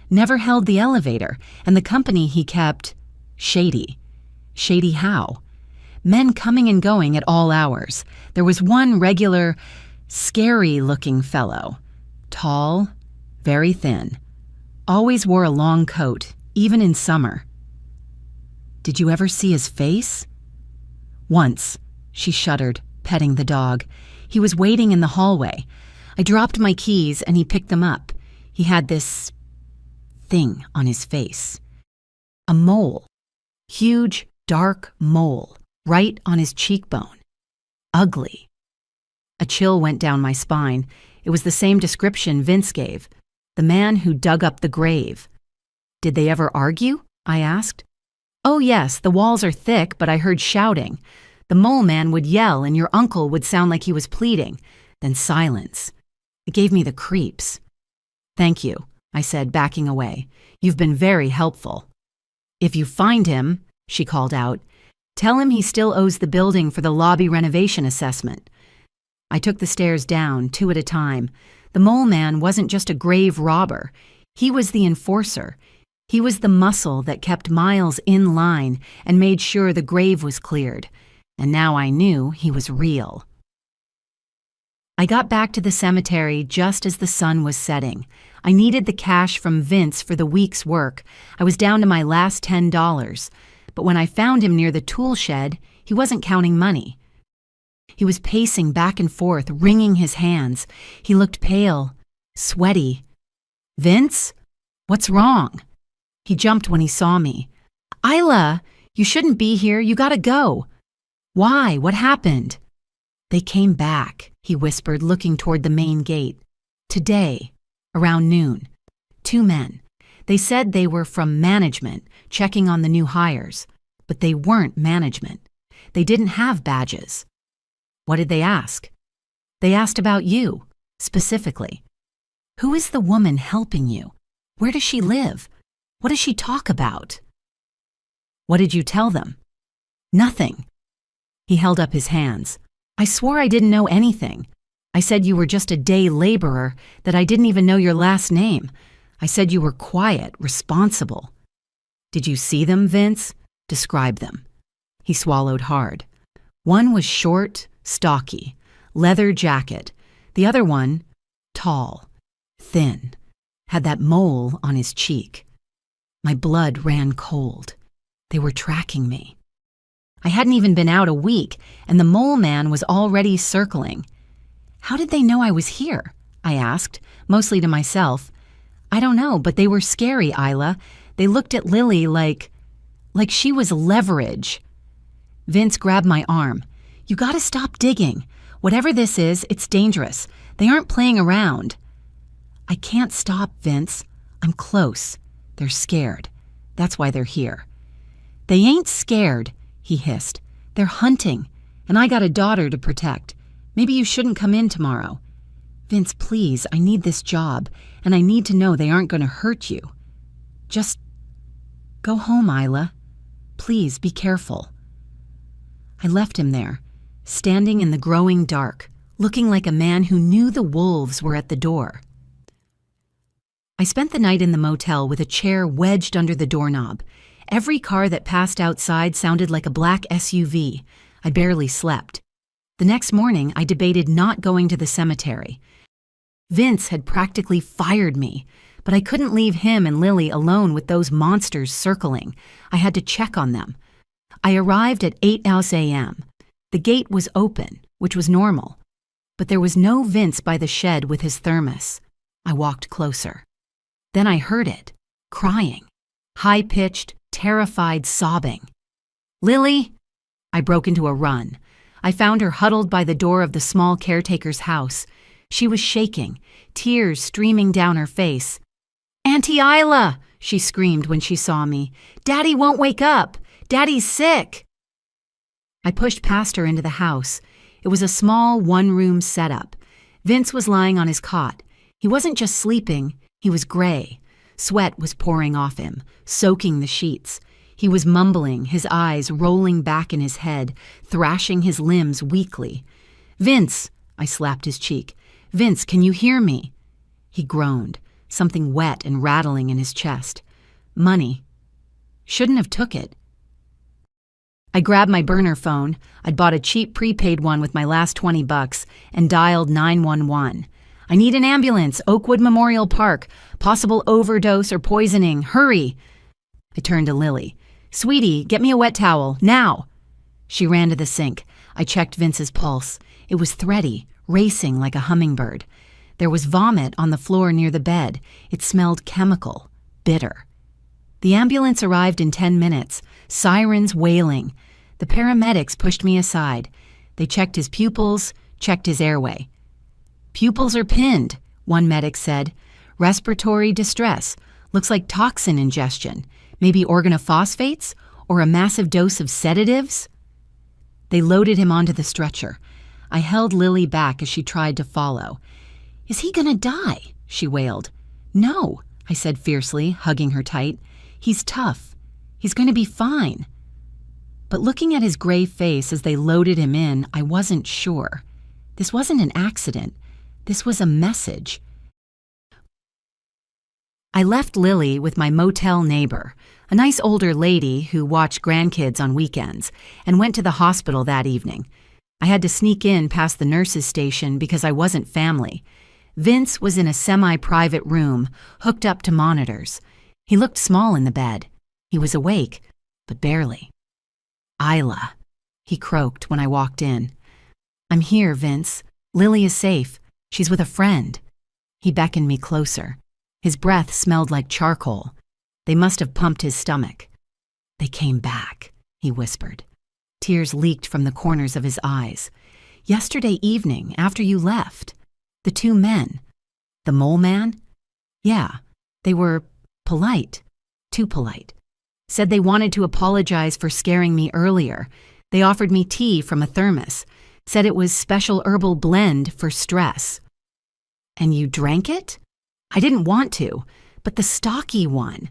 "Never held the elevator, and the company he kept, shady." "Shady how?" "Men coming and going at all hours. There was one regular, scary-looking fellow. Tall, very thin. Always wore a long coat, even in summer." "Did you ever see his face?" "Once," she shuddered, petting the dog. "He was waiting in the hallway. I dropped my keys and he picked them up. He had this thing on his face. A mole. Huge, dark mole, right on his cheekbone. Ugly." A chill went down my spine. It was the same description Vince gave. The man who dug up the grave. "Did they ever argue?" I asked. "Oh yes, the walls are thick, but I heard shouting. The mole man would yell and your uncle would sound like he was pleading. Then silence. It gave me the creeps." "Thank you," I said, backing away. "You've been very helpful." "If you find him," she called out, "tell him he still owes the building for the lobby renovation assessment." I took the stairs down, 2 at a time. The mole man wasn't just a grave robber. He was the enforcer. He was the muscle that kept Miles in line and made sure the grave was cleared. And now I knew he was real. I got back to the cemetery just as the sun was setting. I needed the cash from Vince for the week's work. I was down to my last $10. But when I found him near the tool shed, he wasn't counting money. He was pacing back and forth, wringing his hands. He looked pale, sweaty. "Vince? What's wrong?" He jumped when he saw me. "Isla, you shouldn't be here. You gotta go." "Why? What happened?" "They came back," he whispered, looking toward the main gate. "Today, around noon. 2 men. They said they were from management, checking on the new hires. But they weren't management. They didn't have badges." "What did they ask?" "They asked about you, specifically. Who is the woman helping you? Where does she live? What does she talk about?" "What did you tell them?" "Nothing." He held up his hands. "I swore I didn't know anything. I said you were just a day laborer, that I didn't even know your last name. I said you were quiet, responsible." "Did you see them, Vince? Describe them." He swallowed hard. "One was short, stocky, leather jacket. The other one, tall, thin, had that mole on his cheek." My blood ran cold. They were tracking me. I hadn't even been out a week, and the mole man was already circling. "How did they know I was here?" I asked, mostly to myself. "I don't know, but they were scary, Isla. They looked at Lily like she was leverage." Vince grabbed my arm. "You gotta stop digging. Whatever this is, it's dangerous. They aren't playing around." "I can't stop, Vince. I'm close. They're scared. That's why they're here." "They ain't scared," he hissed. "They're hunting, and I got a daughter to protect. Maybe you shouldn't come in tomorrow." "Vince, please, I need this job, and I need to know they aren't going to hurt you. Just go home, Isla. Please, be careful." I left him there, standing in the growing dark, looking like a man who knew the wolves were at the door. I spent the night in the motel with a chair wedged under the doorknob. Every car that passed outside sounded like a black SUV. I barely slept. The next morning, I debated not going to the cemetery. Vince had practically fired me, but I couldn't leave him and Lily alone with those monsters circling. I had to check on them. I arrived at 8 a.m. The gate was open, which was normal. But there was no Vince by the shed with his thermos. I walked closer. Then I heard it, crying, high-pitched, terrified sobbing. "Lily!" I broke into a run. I found her huddled by the door of the small caretaker's house. She was shaking, tears streaming down her face. "Auntie Isla!" she screamed when she saw me. "Daddy won't wake up! Daddy's sick!" I pushed past her into the house. It was a small one-room setup. Vince was lying on his cot. He wasn't just sleeping, he was gray. Sweat was pouring off him, soaking the sheets. He was mumbling, his eyes rolling back in his head, thrashing his limbs weakly. "Vince!" I slapped his cheek. "Vince, can you hear me?" He groaned, something wet and rattling in his chest. "Money. Shouldn't have took it." I grabbed my burner phone. I'd bought a cheap prepaid one with my last $20 and dialed 911. "I need an ambulance, Oakwood Memorial Park. Possible overdose or poisoning. Hurry!" I turned to Lily. "Sweetie, get me a wet towel, now!" She ran to the sink. I checked Vince's pulse. It was thready, racing like a hummingbird. There was vomit on the floor near the bed. It smelled chemical, bitter. The ambulance arrived in 10 minutes, sirens wailing. The paramedics pushed me aside. They checked his pupils, checked his airway. "Pupils are pinned," one medic said. "Respiratory distress. Looks like toxin ingestion. Maybe organophosphates or a massive dose of sedatives?" They loaded him onto the stretcher. I held Lily back as she tried to follow. "Is he gonna die?" she wailed. "No," I said fiercely, hugging her tight. "He's tough. He's going to be fine." But looking at his gray face as they loaded him in, I wasn't sure. This wasn't an accident. This was a message. I left Lily with my motel neighbor, a nice older lady who watched grandkids on weekends, and went to the hospital that evening. I had to sneak in past the nurse's station because I wasn't family. Vince was in a semi-private room, hooked up to monitors. He looked small in the bed. He was awake, but barely. "Isla," he croaked when I walked in. I'm here, Vince. Lily is safe. She's with a friend. He beckoned me closer. His breath smelled like charcoal. They must have pumped his stomach. They came back, he whispered. Tears leaked from the corners of his eyes. Yesterday evening, after you left. The two men. The mole man? Yeah, they were polite. Too polite. Said they wanted to apologize for scaring me earlier. They offered me tea from a thermos. Said it was special herbal blend for stress. And you drank it? I didn't want to, but the stocky one.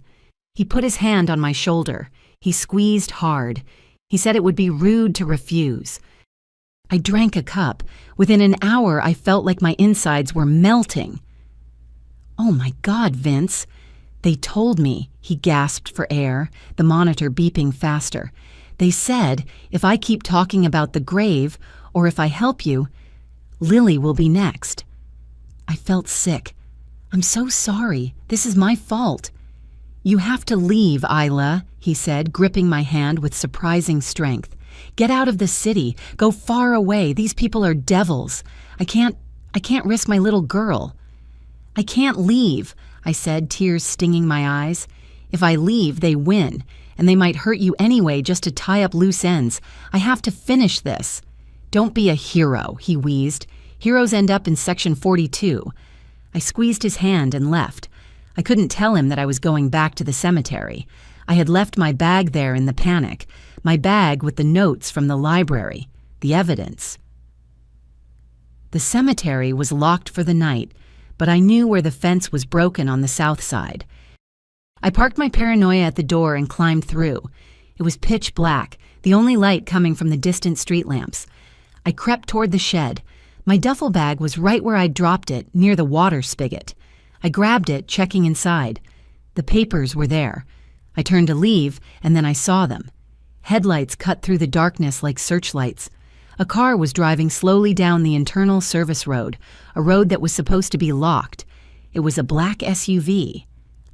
He put his hand on my shoulder. He squeezed hard. He said it would be rude to refuse. I drank a cup. Within an hour, I felt like my insides were melting. Oh my God, Vince. They told me, he gasped for air, the monitor beeping faster. They said, if I keep talking about the grave, or if I help you, Lily will be next. I felt sick. I'm so sorry. This is my fault. You have to leave, Isla, he said, gripping my hand with surprising strength. Get out of the city. Go far away. These people are devils. I can't risk my little girl. I can't leave, I said, tears stinging my eyes. If I leave, they win, and they might hurt you anyway just to tie up loose ends. I have to finish this. Don't be a hero, he wheezed. Heroes end up in Section 42. I squeezed his hand and left. I couldn't tell him that I was going back to the cemetery. I had left my bag there in the panic, my bag with the notes from the library, the evidence. The cemetery was locked for the night, but I knew where the fence was broken on the south side. I parked my paranoia at the door and climbed through. It was pitch black, the only light coming from the distant street lamps. I crept toward the shed. My duffel bag was right where I'd dropped it, near the water spigot. I grabbed it, checking inside. The papers were there. I turned to leave, and then I saw them. Headlights cut through the darkness like searchlights. A car was driving slowly down the internal service road, a road that was supposed to be locked. It was a black SUV.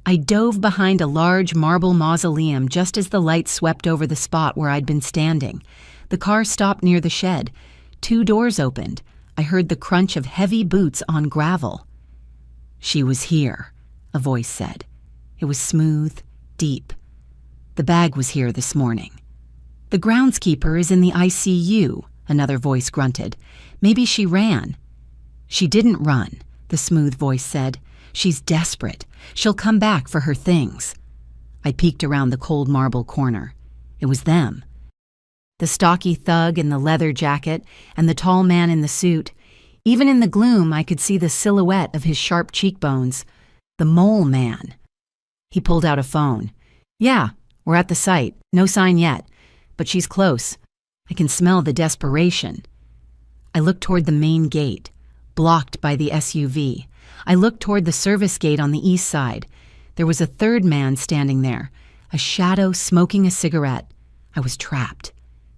I dove behind a large marble mausoleum just as the light swept over the spot where I'd been standing. The car stopped near the shed. 2 doors opened. I heard the crunch of heavy boots on gravel. She was here, a voice said. It was smooth, deep. The bag was here this morning. The groundskeeper is in the ICU, another voice grunted. Maybe she ran. She didn't run, the smooth voice said. She's desperate. She'll come back for her things. I peeked around the cold marble corner. It was them. The stocky thug in the leather jacket and the tall man in the suit. Even in the gloom, I could see the silhouette of his sharp cheekbones. The mole man. He pulled out a phone. Yeah, we're at the site. No sign yet. But she's close. I can smell the desperation. I looked toward the main gate, blocked by the SUV. I looked toward the service gate on the east side. There was a third man standing there, a shadow smoking a cigarette. I was trapped.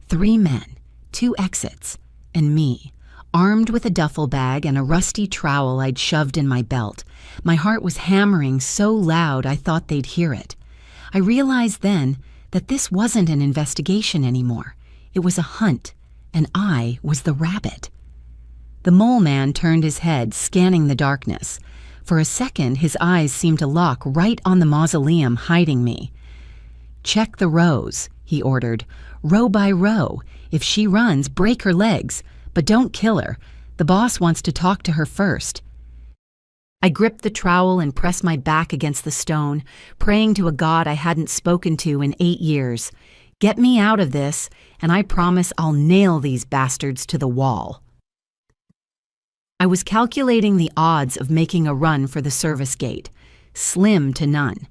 3 men, 2 exits, and me, armed with a duffel bag and a rusty trowel I'd shoved in my belt. My heart was hammering so loud I thought they'd hear it. I realized then that this wasn't an investigation anymore. It was a hunt, and I was the rabbit. The mole man turned his head, scanning the darkness. For a second, his eyes seemed to lock right on the mausoleum hiding me. Check the rows, he ordered, row by row. If she runs, break her legs, but don't kill her. The boss wants to talk to her first. I gripped the trowel and pressed my back against the stone, praying to a god I hadn't spoken to in 8 years. Get me out of this, and I promise I'll nail these bastards to the wall. I was calculating the odds of making a run for the service gate. Slim to none.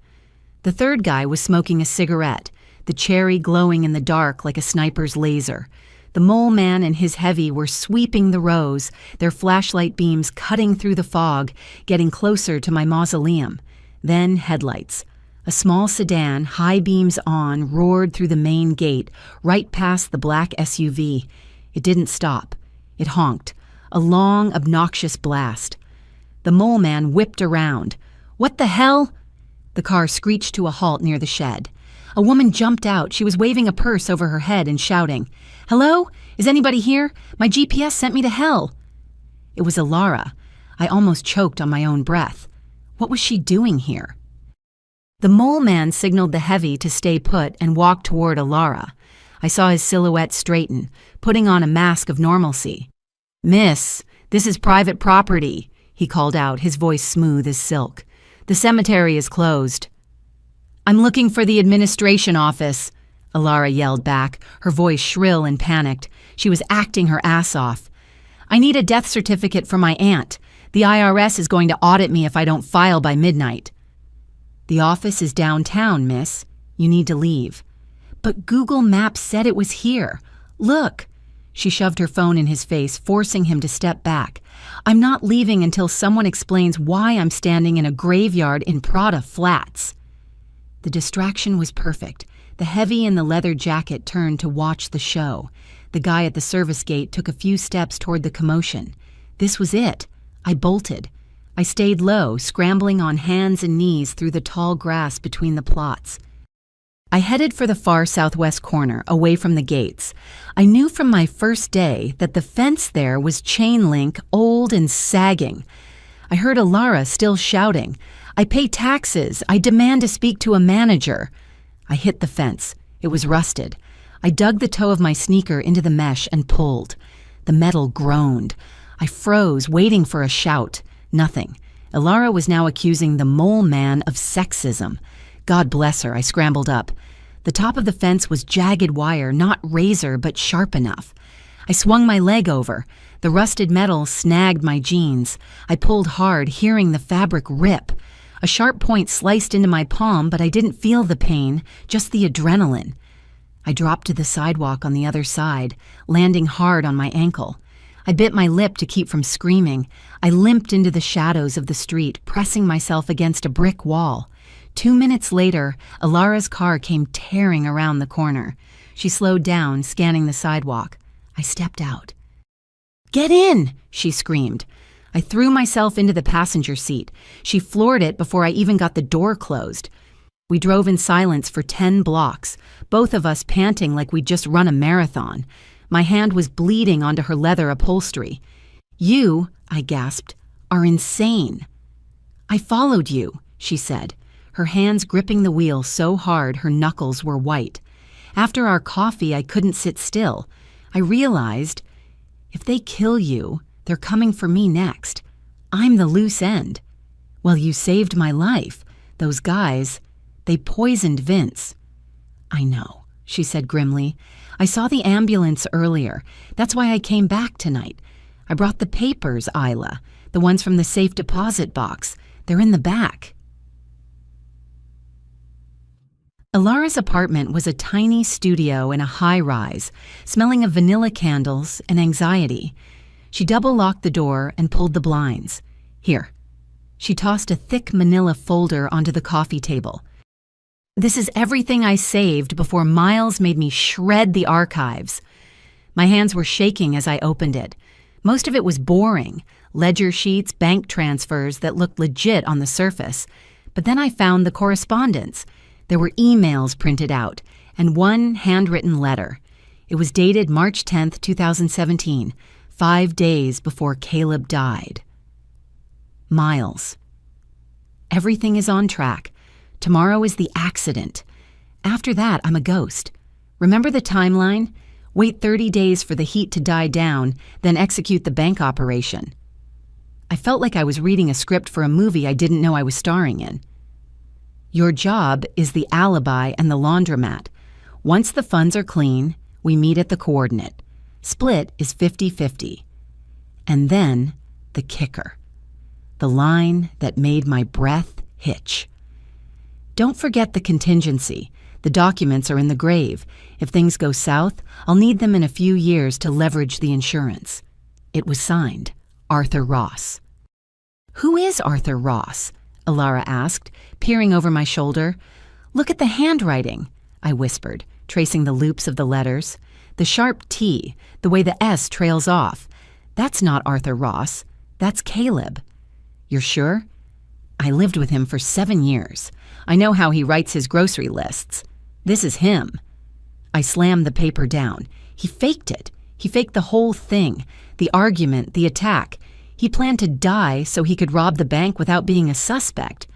The third guy was smoking a cigarette, the cherry glowing in the dark like a sniper's laser. The mole man and his heavy were sweeping the rows, their flashlight beams cutting through the fog, getting closer to my mausoleum. Then headlights. A small sedan, high beams on, roared through the main gate, right past the black SUV. It didn't stop. It honked. A long, obnoxious blast. The mole man whipped around. What the hell? The car screeched to a halt near the shed. A woman jumped out. She was waving a purse over her head and shouting, "Hello? Is anybody here? My GPS sent me to hell. It was Alara. I almost choked on my own breath. What was she doing here? The mole man signaled the heavy to stay put and walked toward Alara. I saw his silhouette straighten, putting on a mask of normalcy. "Miss, this is private property," he called out, his voice smooth as silk. "The cemetery is closed." "I'm looking for the administration office," Alara yelled back, her voice shrill and panicked. She was acting her ass off. "I need a death certificate for my aunt. The IRS is going to audit me if I don't file by midnight." "The office is downtown, miss. You need to leave." "But Google Maps said it was here. Look." She shoved her phone in his face, forcing him to step back. "I'm not leaving until someone explains why I'm standing in a graveyard in Prada Flats." The distraction was perfect. The heavy in the leather jacket turned to watch the show. The guy at the service gate took a few steps toward the commotion. This was it. I bolted. I stayed low, scrambling on hands and knees through the tall grass between the plots. I headed for the far southwest corner, away from the gates. I knew from my first day that the fence there was chain link, old and sagging. I heard Alara still shouting, "I pay taxes. I demand to speak to a manager." I hit the fence. It was rusted. I dug the toe of my sneaker into the mesh and pulled. The metal groaned. I froze, waiting for a shout. Nothing. Alara was now accusing the mole man of sexism. God bless her, I scrambled up. The top of the fence was jagged wire, not razor, but sharp enough. I swung my leg over. The rusted metal snagged my jeans. I pulled hard, hearing the fabric rip. A sharp point sliced into my palm, but I didn't feel the pain, just the adrenaline. I dropped to the sidewalk on the other side, landing hard on my ankle. I bit my lip to keep from screaming. I limped into the shadows of the street, pressing myself against a brick wall. 2 minutes later, Alara's car came tearing around the corner. She slowed down, scanning the sidewalk. I stepped out. "Get in!" she screamed. I threw myself into the passenger seat. She floored it before I even got the door closed. We drove in silence for 10 blocks, both of us panting like we'd just run a marathon. My hand was bleeding onto her leather upholstery. "You," I gasped, "are insane." "I followed you," she said, her hands gripping the wheel so hard her knuckles were white. After our coffee, I couldn't sit still. I realized, if they kill you, they're coming for me next. I'm the loose end. Well, you saved my life. Those guys, they poisoned Vince. "I know," she said grimly. "I saw the ambulance earlier. That's why I came back tonight. I brought the papers, Isla, the ones from the safe deposit box. They're in the back." Alara's apartment was a tiny studio in a high-rise, smelling of vanilla candles and anxiety. She double-locked the door and pulled the blinds. "Here." She tossed a thick manila folder onto the coffee table. "This is everything I saved before Miles made me shred the archives." My hands were shaking as I opened it. Most of it was boring, ledger sheets, bank transfers that looked legit on the surface. But then I found the correspondence. There were emails printed out, and one handwritten letter. It was dated March 10th, 2017, 5 days before Caleb died. Miles. "Everything is on track. Tomorrow is the accident. After that, I'm a ghost. Remember the timeline? Wait 30 days for the heat to die down, then execute the bank operation." I felt like I was reading a script for a movie I didn't know I was starring in. "Your job is the alibi and the laundromat. Once the funds are clean, we meet at the coordinate. Split is 50-50. And then the kicker. The line that made my breath hitch. Don't forget the contingency. The documents are in the grave. If things go south, I'll need them in a few years to leverage the insurance." It was signed, Arthur Ross. "Who is Arthur Ross?" Alara asked, peering over my shoulder. "Look at the handwriting," I whispered, tracing the loops of the letters. "The sharp T, the way the S trails off. That's not Arthur Ross. That's Caleb." "You're sure?" "I lived with him for 7 years. I know how he writes his grocery lists. This is him." I slammed the paper down. He faked it. He faked the whole thing, the argument, the attack. He planned to die so he could rob the bank without being a suspect.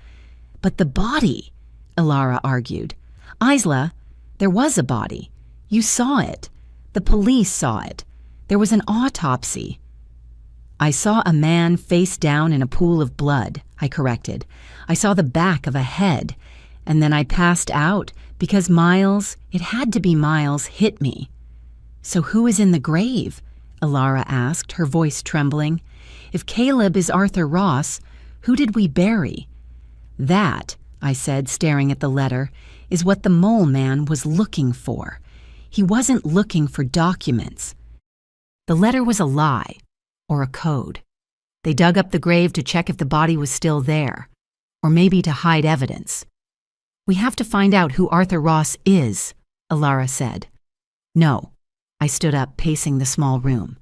But the body, Ilara argued. Isla, there was a body. You saw it. The police saw it. There was an autopsy. I saw a man face down in a pool of blood, I corrected. I saw the back of a head. And then I passed out because Miles, it had to be Miles, hit me. So who is in the grave? Ilara asked, her voice trembling. If Caleb is Arthur Ross, who did we bury? That, I said, staring at the letter, is what the mole man was looking for. He wasn't looking for documents. The letter was a lie, or a code. They dug up the grave to check if the body was still there, or maybe to hide evidence. We have to find out who Arthur Ross is, Ilara said. No. I stood up, pacing the small room.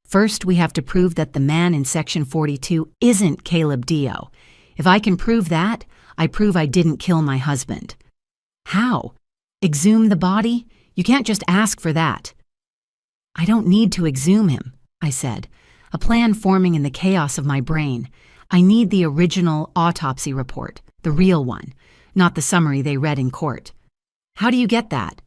First, we have to prove that the man in Section 42 isn't Caleb Dio. If I can prove that, I prove I didn't kill my husband. How? Exhume the body? You can't just ask for that. I don't need to exhume him, I said, a plan forming in the chaos of my brain. I need the original autopsy report, the real one, not the summary they read in court. How do you get that?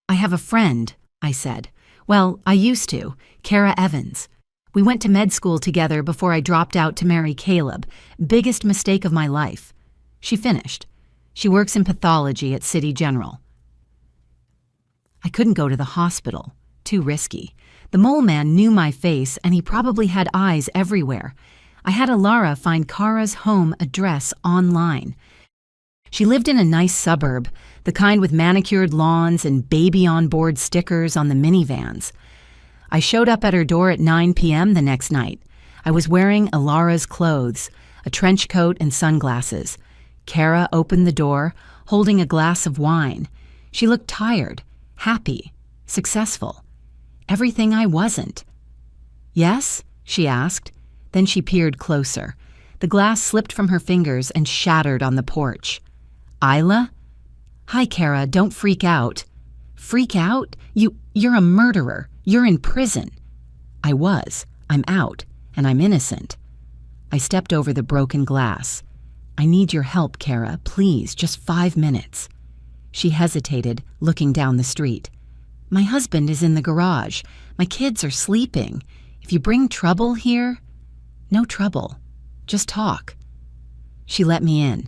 I have a friend, I said. Well, I used to, Kara Evans. We went to med school together before I dropped out to marry Caleb. Biggest mistake of my life. She finished. She works in pathology at City General. I couldn't go to the hospital. Too risky. The mole man knew my face, and he probably had eyes everywhere. I had Ilara find Kara's home address online. She lived in a nice suburb, the kind with manicured lawns and baby-on-board stickers on the minivans. I showed up at her door at 9 p.m. the next night. I was wearing Ilara's clothes, a trench coat and sunglasses. Kara opened the door, holding a glass of wine. She looked tired, happy, successful. Everything I wasn't. Yes? She asked. Then she peered closer. The glass slipped from her fingers and shattered on the porch. Isla? Hi, Kara, don't freak out. Freak out? You're a murderer. You're in prison. I was. I'm out, and I'm innocent. I stepped over the broken glass. I need your help, Kara, please, just 5 minutes. She hesitated, looking down the street. My husband is in the garage. My kids are sleeping. If you bring trouble here... No trouble. Just talk. She let me in.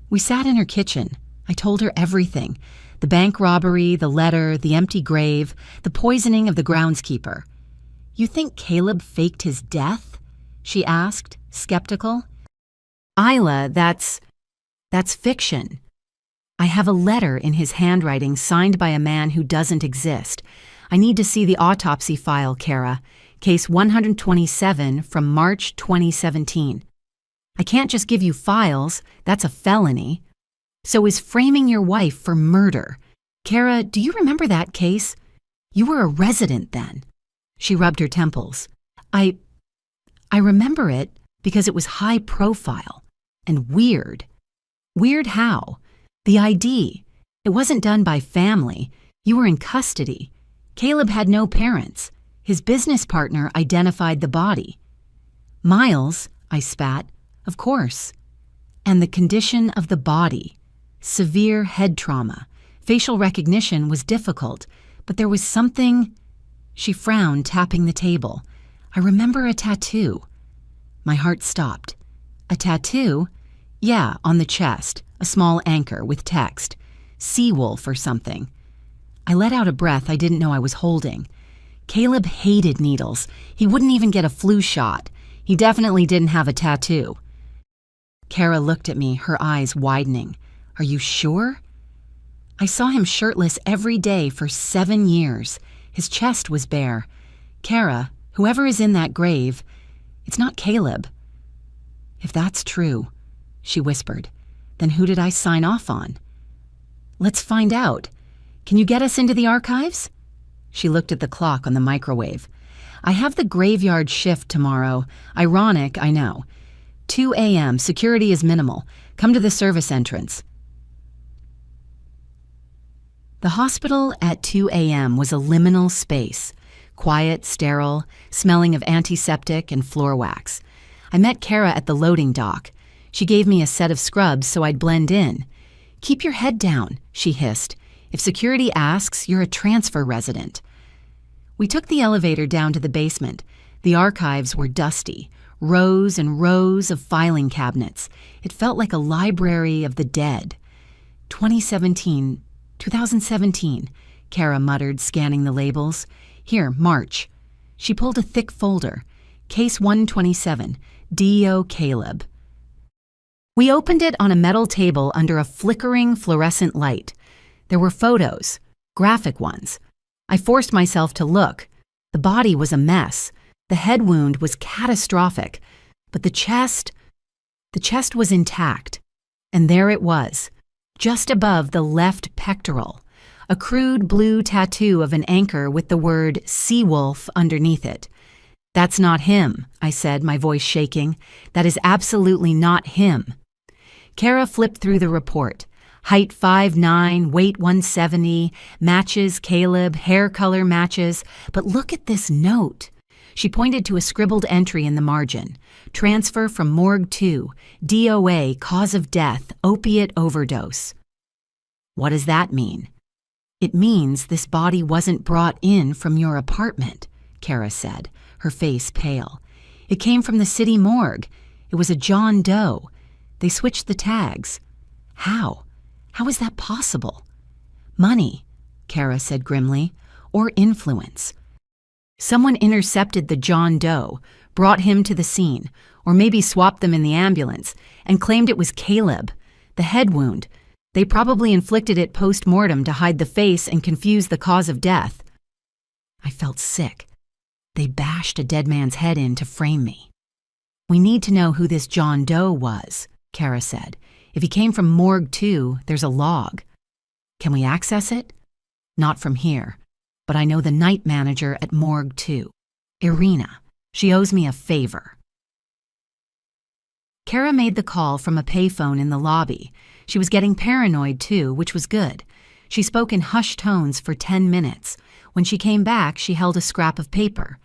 We sat in her kitchen. I told her everything. The bank robbery, the letter, the empty grave, the poisoning of the groundskeeper. You think Caleb faked his death? She asked, skeptical. Isla, that's fiction. I have a letter in his handwriting signed by a man who doesn't exist. I need to see the autopsy file, Kara. Case 127 from March 2017. I can't just give you files. That's a felony. So is framing your wife for murder. Kara, do you remember that case? You were a resident then. She rubbed her temples. I remember it because it was high profile and weird. Weird how? The ID. It wasn't done by family. You were in custody. Caleb had no parents. His business partner identified the body. Miles, I spat. Of course. And the condition of the body. Severe head trauma. Facial recognition was difficult, but there was something... She frowned, tapping the table. I remember a tattoo. My heart stopped. A tattoo? Yeah, on the chest. A small anchor with text. Seawolf or something. I let out a breath I didn't know I was holding. Caleb hated needles. He wouldn't even get a flu shot. He definitely didn't have a tattoo. Kara looked at me, her eyes widening. Are you sure? I saw him shirtless every day for 7 years. His chest was bare. Kara, whoever is in that grave, it's not Caleb. If that's true, she whispered, then who did I sign off on? Let's find out. Can you get us into the archives? She looked at the clock on the microwave. I have the graveyard shift tomorrow. Ironic, I know. 2 a.m. Security is minimal. Come to the service entrance. The hospital at 2 a.m. was a liminal space. quiet, sterile, smelling of antiseptic and floor wax. I met Kara at the loading dock. She gave me a set of scrubs so I'd blend in. "Keep your head down," she hissed. "If security asks, you're a transfer resident." We took the elevator down to the basement. The archives were dusty, rows and rows of filing cabinets. It felt like a library of the dead. 2017, Kara muttered, scanning the labels. "Here, March." She pulled a thick folder. Case 127, D.O. Caleb. We opened it on a metal table under a flickering fluorescent light. There were photos, graphic ones. I forced myself to look. The body was a mess. The head wound was catastrophic, but the chest was intact. And there it was, just above the left pectoral, a crude blue tattoo of an anchor with the word Seawolf underneath it. "That's not him," I said, my voice shaking. "That is absolutely not him." Kara flipped through the report. Height 5'9", weight 170, matches Caleb, hair color matches. But look at this note. She pointed to a scribbled entry in the margin. "Transfer from Morgue 2, DOA, cause of death, opiate overdose." What does that mean? "It means this body wasn't brought in from your apartment," Kara said, her face pale. "It came from the city morgue. It was a John Doe. They switched the tags. How? How is that possible?" "Money," Kara said grimly, "or influence. Someone intercepted the John Doe, brought him to the scene, or maybe swapped them in the ambulance, and claimed it was Caleb. The head wound. They probably inflicted it post-mortem to hide the face and confuse the cause of death." I felt sick. They bashed a dead man's head in to frame me. "We need to know who this John Doe was," Kara said. "If he came from Morgue 2, there's a log. Can we access it?" "Not from here. But I know the night manager at Morgue 2, Irina. She owes me a favor." Kara made the call from a payphone in the lobby. She was getting paranoid too, which was good. She spoke in hushed tones for 10 minutes. When she came back, she held a scrap of paper.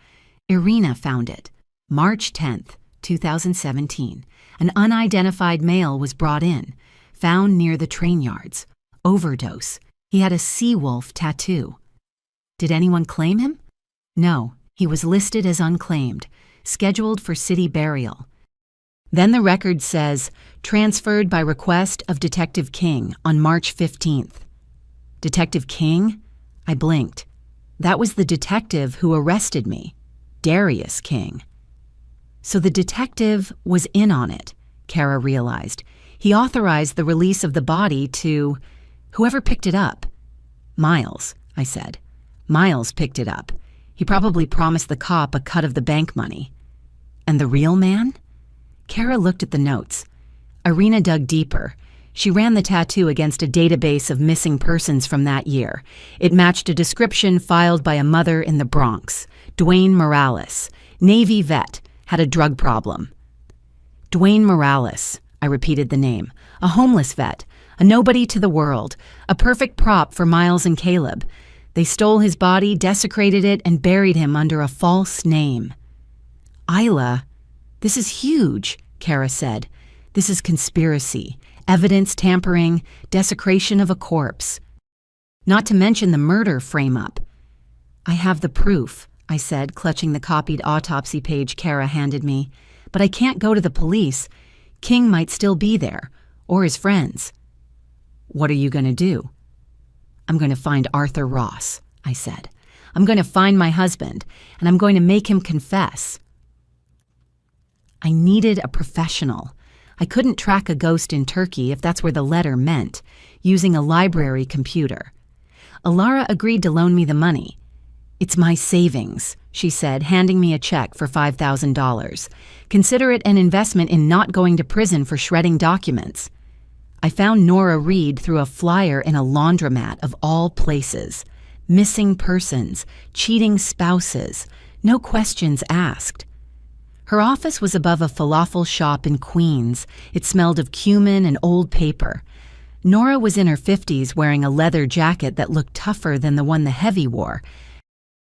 Irina found it. March 10th, 2017. An unidentified male was brought in, found near the train yards. Overdose. He had a Seawolf tattoo. Did anyone claim him? No, he was listed as unclaimed, scheduled for city burial. Then the record says, transferred by request of Detective King on March 15th. Detective King? I blinked. That was the detective who arrested me, Darius King. So the detective was in on it, Kara realized. He authorized the release of the body to whoever picked it up. Miles, I said. Miles picked it up. He probably promised the cop a cut of the bank money. And the real man? Kara looked at the notes. Irina dug deeper. She ran the tattoo against a database of missing persons from that year. It matched a description filed by a mother in the Bronx. Dwayne Morales, Navy vet, had a drug problem. Dwayne Morales, I repeated the name. A homeless vet, a nobody to the world, a perfect prop for Miles and Caleb. They stole his body, desecrated it, and buried him under a false name. Isla, this is huge, Kara said. This is conspiracy, evidence tampering, desecration of a corpse. Not to mention the murder frame-up. I have the proof, I said, clutching the copied autopsy page Kara handed me. But I can't go to the police. King might still be there, or his friends. What are you going to do? I'm going to find Arthur Ross, I said. I'm going to find my husband, and I'm going to make him confess. I needed a professional. I couldn't track a ghost in Turkey if that's where the letter meant, using a library computer. Alara agreed to loan me the money. It's my savings, she said, handing me a check for $5,000. Consider it an investment in not going to prison for shredding documents. I found Nora Reed through a flyer in a laundromat of all places. Missing persons, cheating spouses, no questions asked. Her office was above a falafel shop in Queens. It smelled of cumin and old paper. Nora was in her 50s wearing a leather jacket that looked tougher than the one the heavy wore.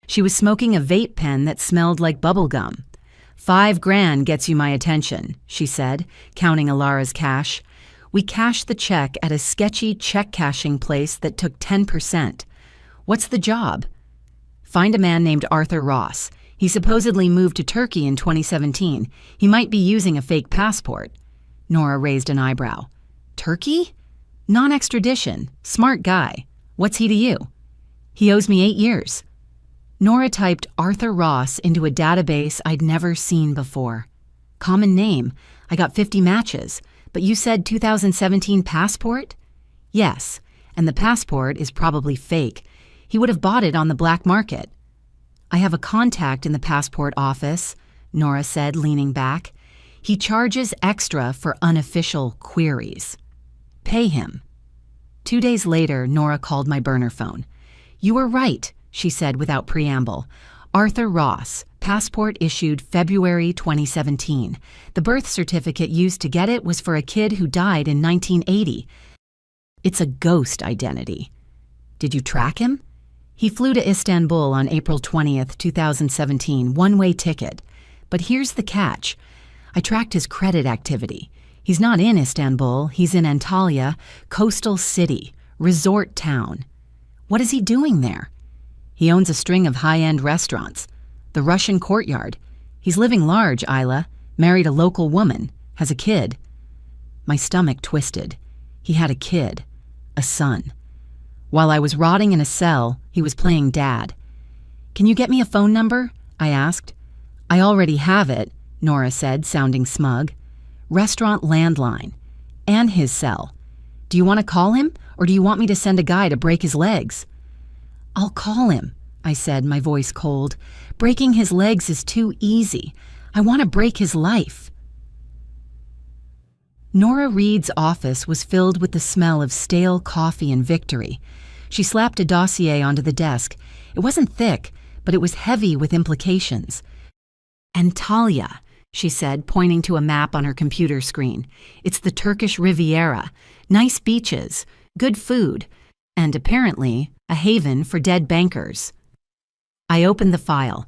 She was smoking a vape pen that smelled like bubble gum. $5,000 gets you my attention, she said, counting Ilara's cash. We cashed the check at a sketchy check cashing place that took 10%. What's the job? Find a man named Arthur Ross. He supposedly moved to Turkey in 2017. He might be using a fake passport. Nora raised an eyebrow. Turkey? Non-extradition. Smart guy. What's he to you? He owes me 8 years. Nora typed Arthur Ross into a database I'd never seen before. Common name. I got 50 matches. But you said 2017 passport? Yes, and the passport is probably fake. He would have bought it on the black market. I have a contact in the passport office, Nora said, leaning back. He charges extra for unofficial queries. Pay him. 2 days later, Nora called my burner phone. You were right, she said without preamble. Arthur Ross, passport issued February 2017. The birth certificate used to get it was for a kid who died in 1980. It's a ghost identity. Did you track him? He flew to Istanbul on April 20th, 2017, one-way ticket. But here's the catch. I tracked his credit activity. He's not in Istanbul, he's in Antalya, coastal city, resort town. What is he doing there? He owns a string of high-end restaurants. The Russian Courtyard. He's living large, Isla. Married a local woman. Has a kid. My stomach twisted. He had a kid. A son. While I was rotting in a cell, he was playing dad. Can you get me a phone number? I asked. I already have it, Nora said, sounding smug. Restaurant landline. And his cell. Do you want to call him, or do you want me to send a guy to break his legs? I'll call him, I said, my voice cold. Breaking his legs is too easy. I want to break his life. Nora Reed's office was filled with the smell of stale coffee and victory. She slapped a dossier onto the desk. It wasn't thick, but it was heavy with implications. Antalya, she said, pointing to a map on her computer screen. It's the Turkish Riviera. Nice beaches, good food, and apparently a haven for dead bankers. I opened the file.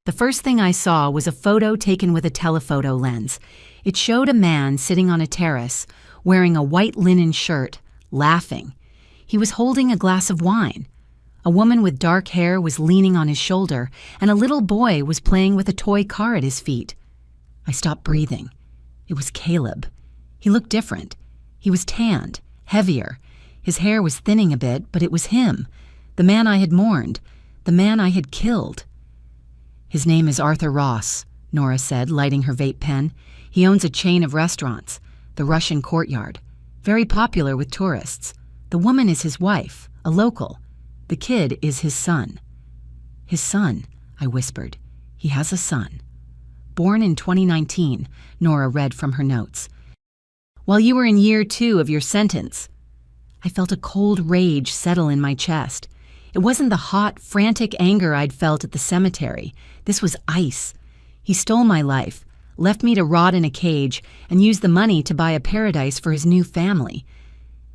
The first thing I saw was a photo taken with a telephoto lens. It showed a man sitting on a terrace, wearing a white linen shirt, laughing. He was holding a glass of wine. A woman with dark hair was leaning on his shoulder, and a little boy was playing with a toy car at his feet. I stopped breathing. It was Caleb. He looked different. He was tanned, heavier. His hair was thinning a bit, but it was him, the man I had mourned, the man I had killed. His name is Arthur Ross, Nora said, lighting her vape pen. He owns a chain of restaurants, the Russian Courtyard, very popular with tourists. The woman is his wife, a local. The kid is his son. His son, I whispered. He has a son. Born in 2019, Nora read from her notes. While you were in year 2 of your sentence. I felt a cold rage settle in my chest. It wasn't the hot, frantic anger I'd felt at the cemetery. This was ice. He stole my life, left me to rot in a cage, and used the money to buy a paradise for his new family.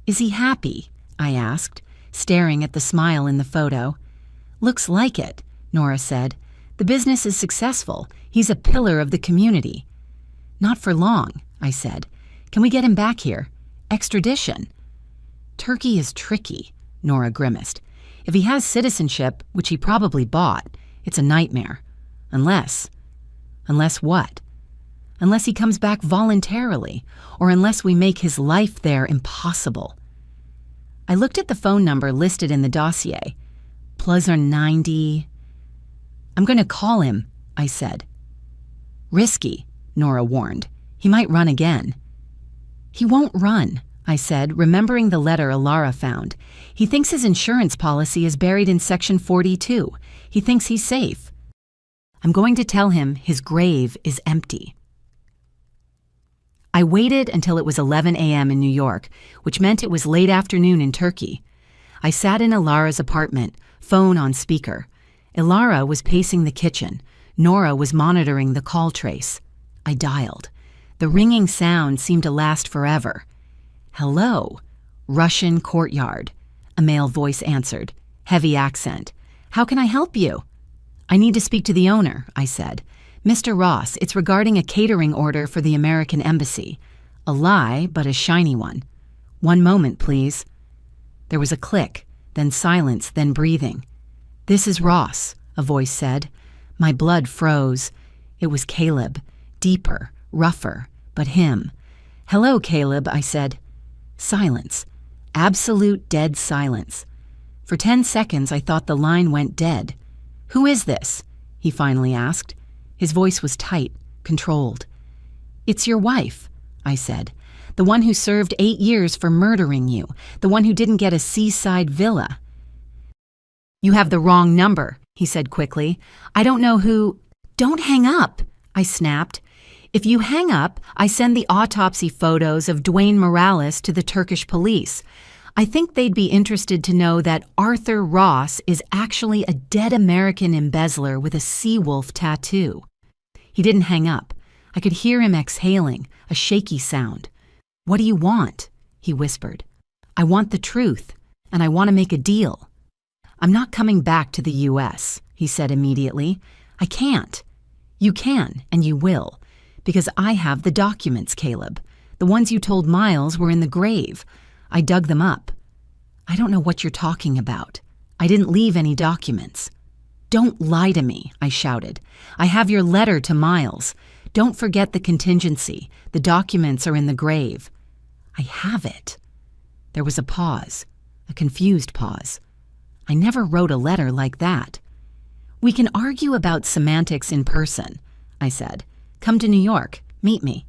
Is he happy? I asked, staring at the smile in the photo. Looks like it, Nora said. The business is successful. He's a pillar of the community. Not for long, I said. Can we get him back here? Extradition. Turkey is tricky, Nora grimaced. If he has citizenship, which he probably bought, it's a nightmare. Unless what? Unless he comes back voluntarily, or unless we make his life there impossible. I looked at the phone number listed in the dossier. +90. I'm going to call him, I said. Risky, Nora warned. He might run again. He won't run, I said, remembering the letter Ilara found. He thinks his insurance policy is buried in Section 42. He thinks he's safe. I'm going to tell him his grave is empty. I waited until it was 11 a.m. in New York, which meant it was late afternoon in Turkey. I sat in Ilara's apartment, phone on speaker. Ilara was pacing the kitchen. Nora was monitoring the call trace. I dialed. The ringing sound seemed to last forever. Hello, Russian Courtyard, a male voice answered, heavy accent. How can I help you? I need to speak to the owner, I said. Mr. Ross, it's regarding a catering order for the American Embassy. A lie, but a shiny one. One moment, please. There was a click, then silence, then breathing. This is Ross, a voice said. My blood froze. It was Caleb. Deeper, rougher, but him. Hello, Caleb, I said. Silence. Absolute dead silence. For 10 seconds, I thought the line went dead. Who is this? He finally asked. His voice was tight, controlled. It's your wife, I said. The one who served 8 years for murdering you. The one who didn't get a seaside villa. You have the wrong number, he said quickly. I don't know who... Don't hang up, I snapped. If you hang up, I send the autopsy photos of Dwayne Morales to the Turkish police. I think they'd be interested to know that Arthur Ross is actually a dead American embezzler with a seawolf tattoo. He didn't hang up. I could hear him exhaling, a shaky sound. What do you want? He whispered. I want the truth, and I want to make a deal. I'm not coming back to the U.S., he said immediately. I can't. You can, and you will, because I have the documents, Caleb. The ones you told Miles were in the grave. I dug them up. I don't know what you're talking about. I didn't leave any documents. Don't lie to me, I shouted. I have your letter to Miles. Don't forget the contingency. The documents are in the grave. I have it. There was a pause, a confused pause. I never wrote a letter like that. We can argue about semantics in person, I said. Come to New York. Meet me.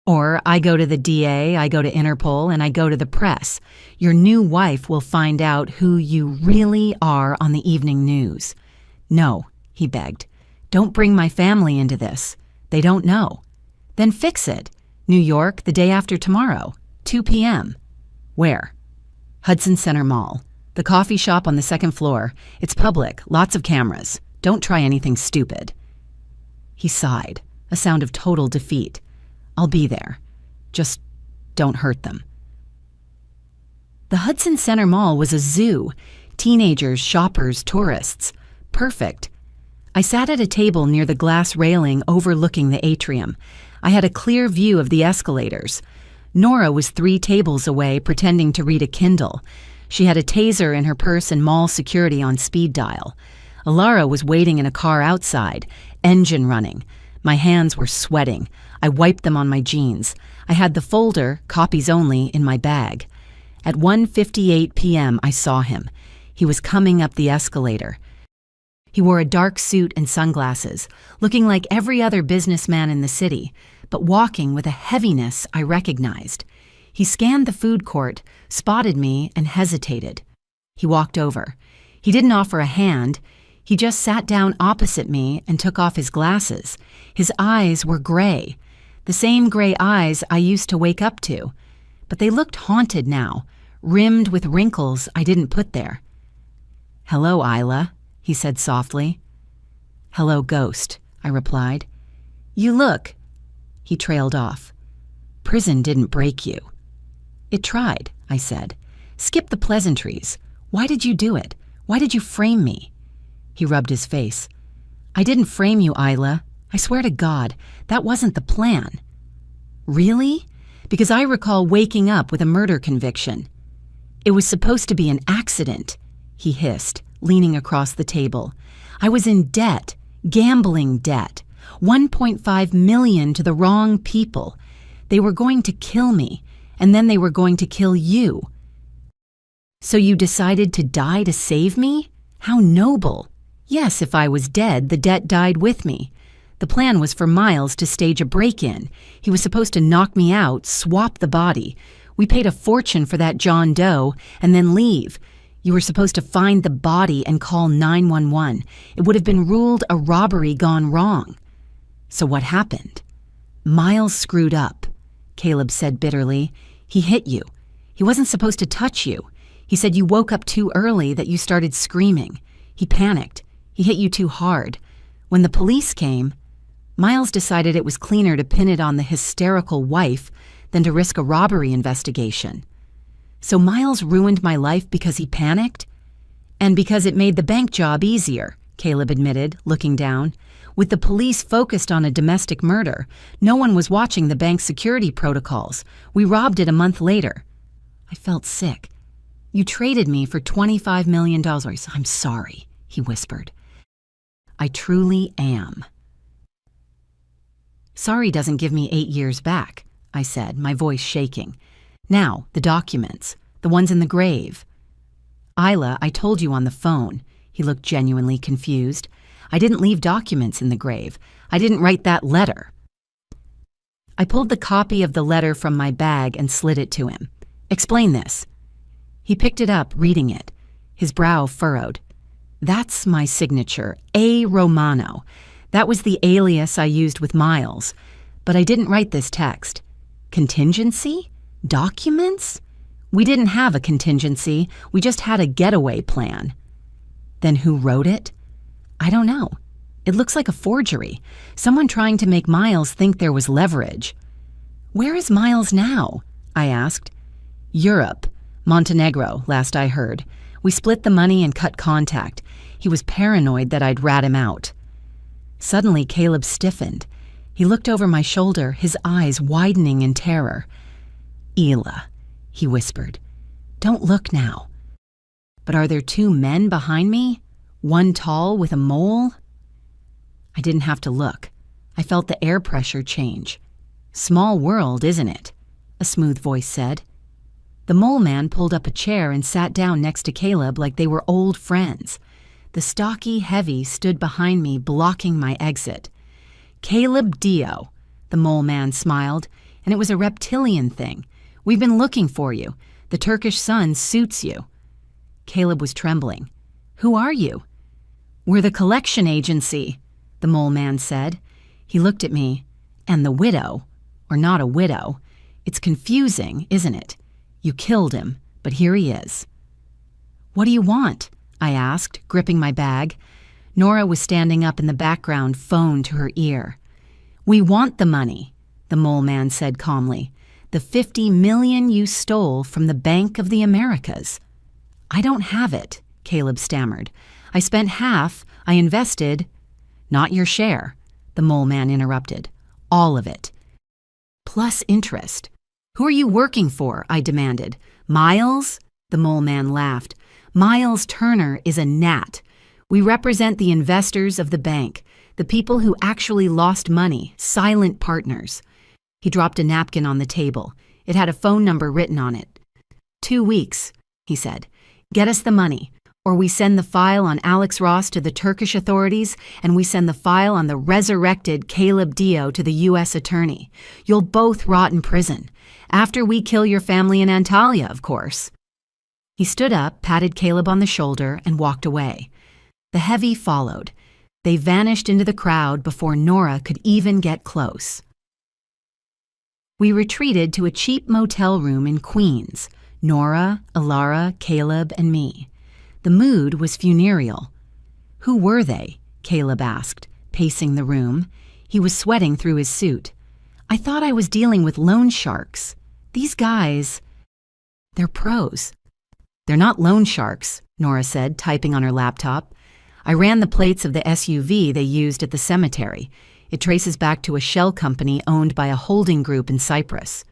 Or I go to the DA, I go to Interpol, and I go to the press. Your new wife will find out who you really are on the evening news. No, he begged. Don't bring my family into this. They don't know. Then fix it. New York, the day after tomorrow, 2 p.m. Where? Hudson Center Mall. The coffee shop on the second floor. It's public, lots of cameras. Don't try anything stupid. He sighed, a sound of total defeat. I'll be there. Just don't hurt them. The Hudson Center Mall was a zoo. Teenagers, shoppers, tourists. Perfect. I sat at a table near the glass railing overlooking the atrium. I had a clear view of the escalators. Nora was 3 tables away pretending to read a Kindle. She had a taser in her purse and mall security on speed dial. Alara was waiting in a car outside, engine running. My hands were sweating. I wiped them on my jeans. I had the folder, copies only, in my bag. At 1:58 p.m. I saw him. He was coming up the escalator. He wore a dark suit and sunglasses, looking like every other businessman in the city, but walking with a heaviness I recognized. He scanned the food court, spotted me, and hesitated. He walked over. He didn't offer a hand. He just sat down opposite me and took off his glasses. His eyes were gray, the same gray eyes I used to wake up to, but they looked haunted now, rimmed with wrinkles I didn't put there. Hello, Isla, he said softly. Hello, ghost, I replied. You look. He trailed off. Prison didn't break you. It tried, I said. Skip the pleasantries. Why did you do it? Why did you frame me? He rubbed his face. I didn't frame you, Isla. I swear to God, that wasn't the plan. Really? Because I recall waking up with a murder conviction. It was supposed to be an accident, he hissed, leaning across the table. I was in debt, gambling debt. 1.5 million to the wrong people. They were going to kill me, and then they were going to kill you. So you decided to die to save me? How noble. Yes, if I was dead, the debt died with me. The plan was for Miles to stage a break-in. He was supposed to knock me out, swap the body. We paid a fortune for that John Doe, and then leave. You were supposed to find the body and call 911. It would have been ruled a robbery gone wrong. So what happened? Miles screwed up, Caleb said bitterly. He hit you. He wasn't supposed to touch you. He said you woke up too early, that you started screaming. He panicked. He hit you too hard. When the police came, Miles decided it was cleaner to pin it on the hysterical wife than to risk a robbery investigation. So Miles ruined my life because he panicked? And because it made the bank job easier, Caleb admitted, looking down. With the police focused on a domestic murder, no one was watching the bank's security protocols. We robbed it a month later. I felt sick. You traded me for $25 million. I'm sorry, he whispered. I truly am. Sorry doesn't give me 8 years back, I said, my voice shaking. Now, the documents, the ones in the grave. Isla, I told you on the phone. He looked genuinely confused. I didn't leave documents in the grave. I didn't write that letter. I pulled the copy of the letter from my bag and slid it to him. Explain this. He picked it up, reading it. His brow furrowed. That's my signature, A. Romano. That was the alias I used with Miles. But I didn't write this text. Contingency? Documents? We didn't have a contingency. We just had a getaway plan. Then who wrote it? I don't know. It looks like a forgery. Someone trying to make Miles think there was leverage. Where is Miles now? I asked. Europe. Montenegro, last I heard. We split the money and cut contact. He was paranoid that I'd rat him out. Suddenly, Caleb stiffened. He looked over my shoulder, his eyes widening in terror. Hila, he whispered. Don't look now. But are there 2 men behind me? One tall with a mole? I didn't have to look. I felt the air pressure change. Small world, isn't it? A smooth voice said. The mole man pulled up a chair and sat down next to Caleb like they were old friends. The stocky heavy stood behind me, blocking my exit. Caleb Dio, the mole man smiled, and it was a reptilian thing. We've been looking for you. The Turkish sun suits you. Caleb was trembling. Who are you? We're the collection agency, the mole man said. He looked at me. And the widow, or not a widow. It's confusing, isn't it? You killed him, but here he is. What do you want? I asked, gripping my bag. Nora was standing up in the background, phone to her ear. We want the money, the mole man said calmly. The $50 million you stole from the Bank of the Americas. I don't have it, Caleb stammered. I spent half. I invested. Not your share, the mole man interrupted. All of it. Plus interest. Who are you working for? I demanded. Miles? The mole man laughed. Miles Turner is a gnat. We represent the investors of the bank, the people who actually lost money, silent partners. He dropped a napkin on the table. It had a phone number written on it. 2 weeks, he said. Get us the money, or we send the file on Alex Ross to the Turkish authorities, and we send the file on the resurrected Caleb Dio to the U.S. attorney. You'll both rot in prison. After we kill your family in Antalya, of course. He stood up, patted Caleb on the shoulder, and walked away. The heavy followed. They vanished into the crowd before Nora could even get close. We retreated to a cheap motel room in Queens. Nora, Alara, Caleb, and me. The mood was funereal. Who were they? Caleb asked, pacing the room. He was sweating through his suit. I thought I was dealing with loan sharks. These guys, they're pros. They're not loan sharks, Nora said, typing on her laptop. I ran the plates of the SUV they used at the cemetery. It traces back to a shell company owned by a holding group in Cyprus.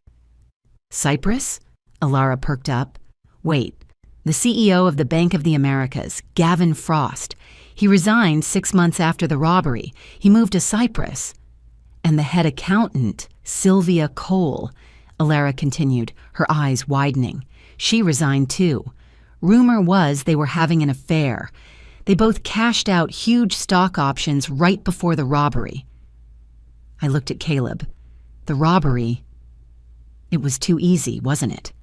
Cyprus? Alara perked up. Wait, the CEO of the Bank of the Americas, Gavin Frost. He resigned 6 months after the robbery. He moved to Cyprus. And the head accountant, Sylvia Cole, Alara continued, her eyes widening. She resigned too. Rumor was they were having an affair. They both cashed out huge stock options right before the robbery. I looked at Caleb. The robbery, it was too easy, wasn't it?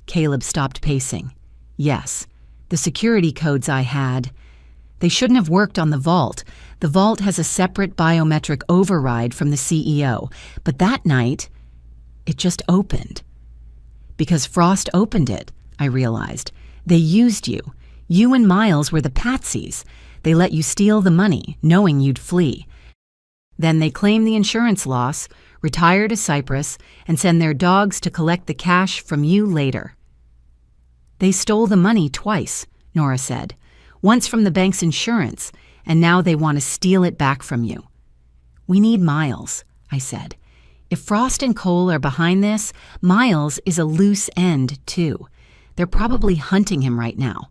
Caleb stopped pacing. Yes, the security codes I had. They shouldn't have worked on the vault. The vault has a separate biometric override from the CEO. But that night, it just opened. Because Frost opened it, I realized. They used you. You and Miles were the patsies. They let you steal the money, knowing you'd flee. Then they claim the insurance loss, retire to Cyprus, and send their dogs to collect the cash from you later. They stole the money twice, Nora said. Once from the bank's insurance, and now they want to steal it back from you. We need Miles, I said. If Frost and Cole are behind this, Miles is a loose end, too. They're probably hunting him right now.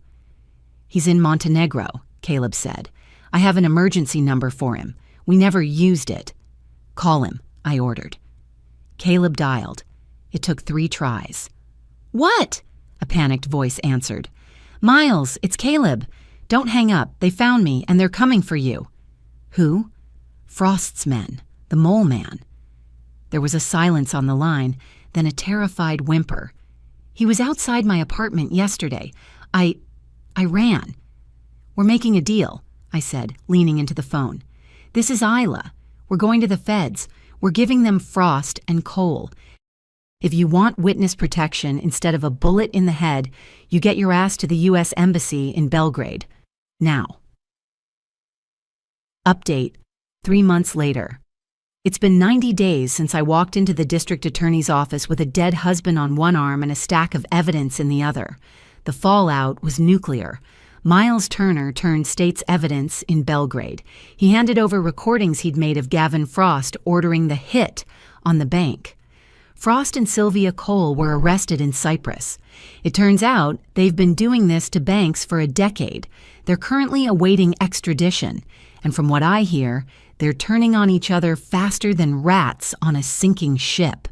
He's in Montenegro, Caleb said. I have an emergency number for him. We never used it. Call him, I ordered. Caleb dialed. It took 3 tries. What? A panicked voice answered. Miles, it's Caleb. Don't hang up. They found me, and they're coming for you. Who? Frost's men, the Mole Man. There was a silence on the line, then a terrified whimper. He was outside my apartment yesterday. I ran. We're making a deal, I said, leaning into the phone. This is Isla. We're going to the feds. We're giving them Frost and Cole. If you want witness protection instead of a bullet in the head, you get your ass to the U.S. Embassy in Belgrade. Now. Update. 3 months later. It's been 90 days since I walked into the district attorney's office with a dead husband on one arm and a stack of evidence in the other. The fallout was nuclear. Miles Turner turned state's evidence in Belgrade. He handed over recordings he'd made of Gavin Frost ordering the hit on the bank. Frost and Sylvia Cole were arrested in Cyprus. It turns out they've been doing this to banks for a decade. They're currently awaiting extradition, and from what I hear, they're turning on each other faster than rats on a sinking ship.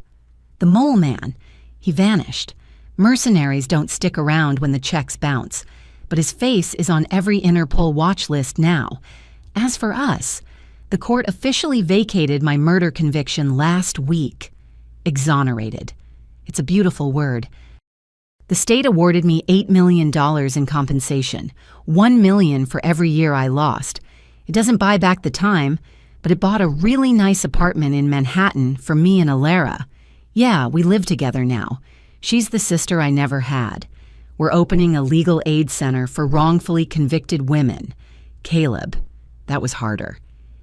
The Mole Man, he vanished. Mercenaries don't stick around when the checks bounce, but his face is on every Interpol watch list now. As for us, the court officially vacated my murder conviction last week. Exonerated. It's a beautiful word. The state awarded me $8 million in compensation, $1 million for every year I lost. It doesn't buy back the time, but it bought a really nice apartment in Manhattan for me and Alara. Yeah, we live together now. She's the sister I never had. We're opening a legal aid center for wrongfully convicted women. Caleb, that was harder.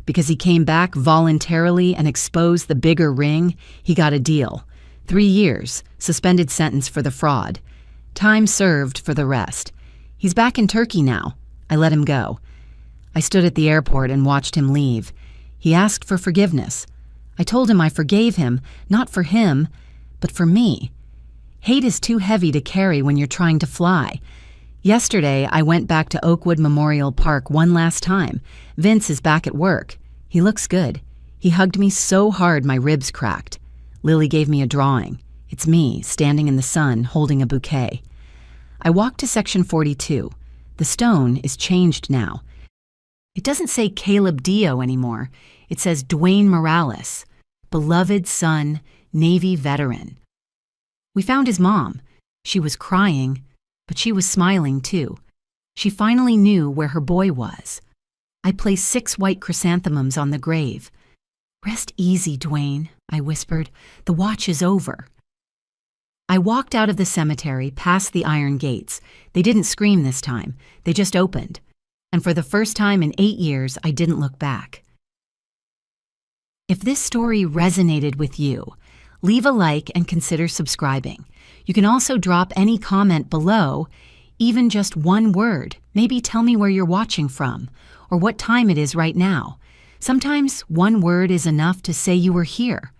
Because he came back voluntarily and exposed the bigger ring, he got a deal. 3 years, suspended sentence for the fraud. Time served for the rest. He's back in Turkey now. I let him go. I stood at the airport and watched him leave. He asked for forgiveness. I told him I forgave him, not for him, but for me. Hate is too heavy to carry when you're trying to fly. Yesterday, I went back to Oakwood Memorial Park one last time. Vince is back at work. He looks good. He hugged me so hard my ribs cracked. Lily gave me a drawing. It's me, standing in the sun, holding a bouquet. I walked to Section 42. The stone is changed now. It doesn't say Caleb Dio anymore. It says Dwayne Morales, beloved son, Navy veteran. We found his mom. She was crying, but she was smiling too. She finally knew where her boy was. I placed 6 white chrysanthemums on the grave. Rest easy, Dwayne, I whispered. The watch is over. I walked out of the cemetery past the iron gates. They didn't scream this time. They just opened. And for the first time in 8 years, I didn't look back. If this story resonated with you, leave a like and consider subscribing. You can also drop any comment below, even just one word. Maybe tell me where you're watching from or what time it is right now. Sometimes one word is enough to say you were here.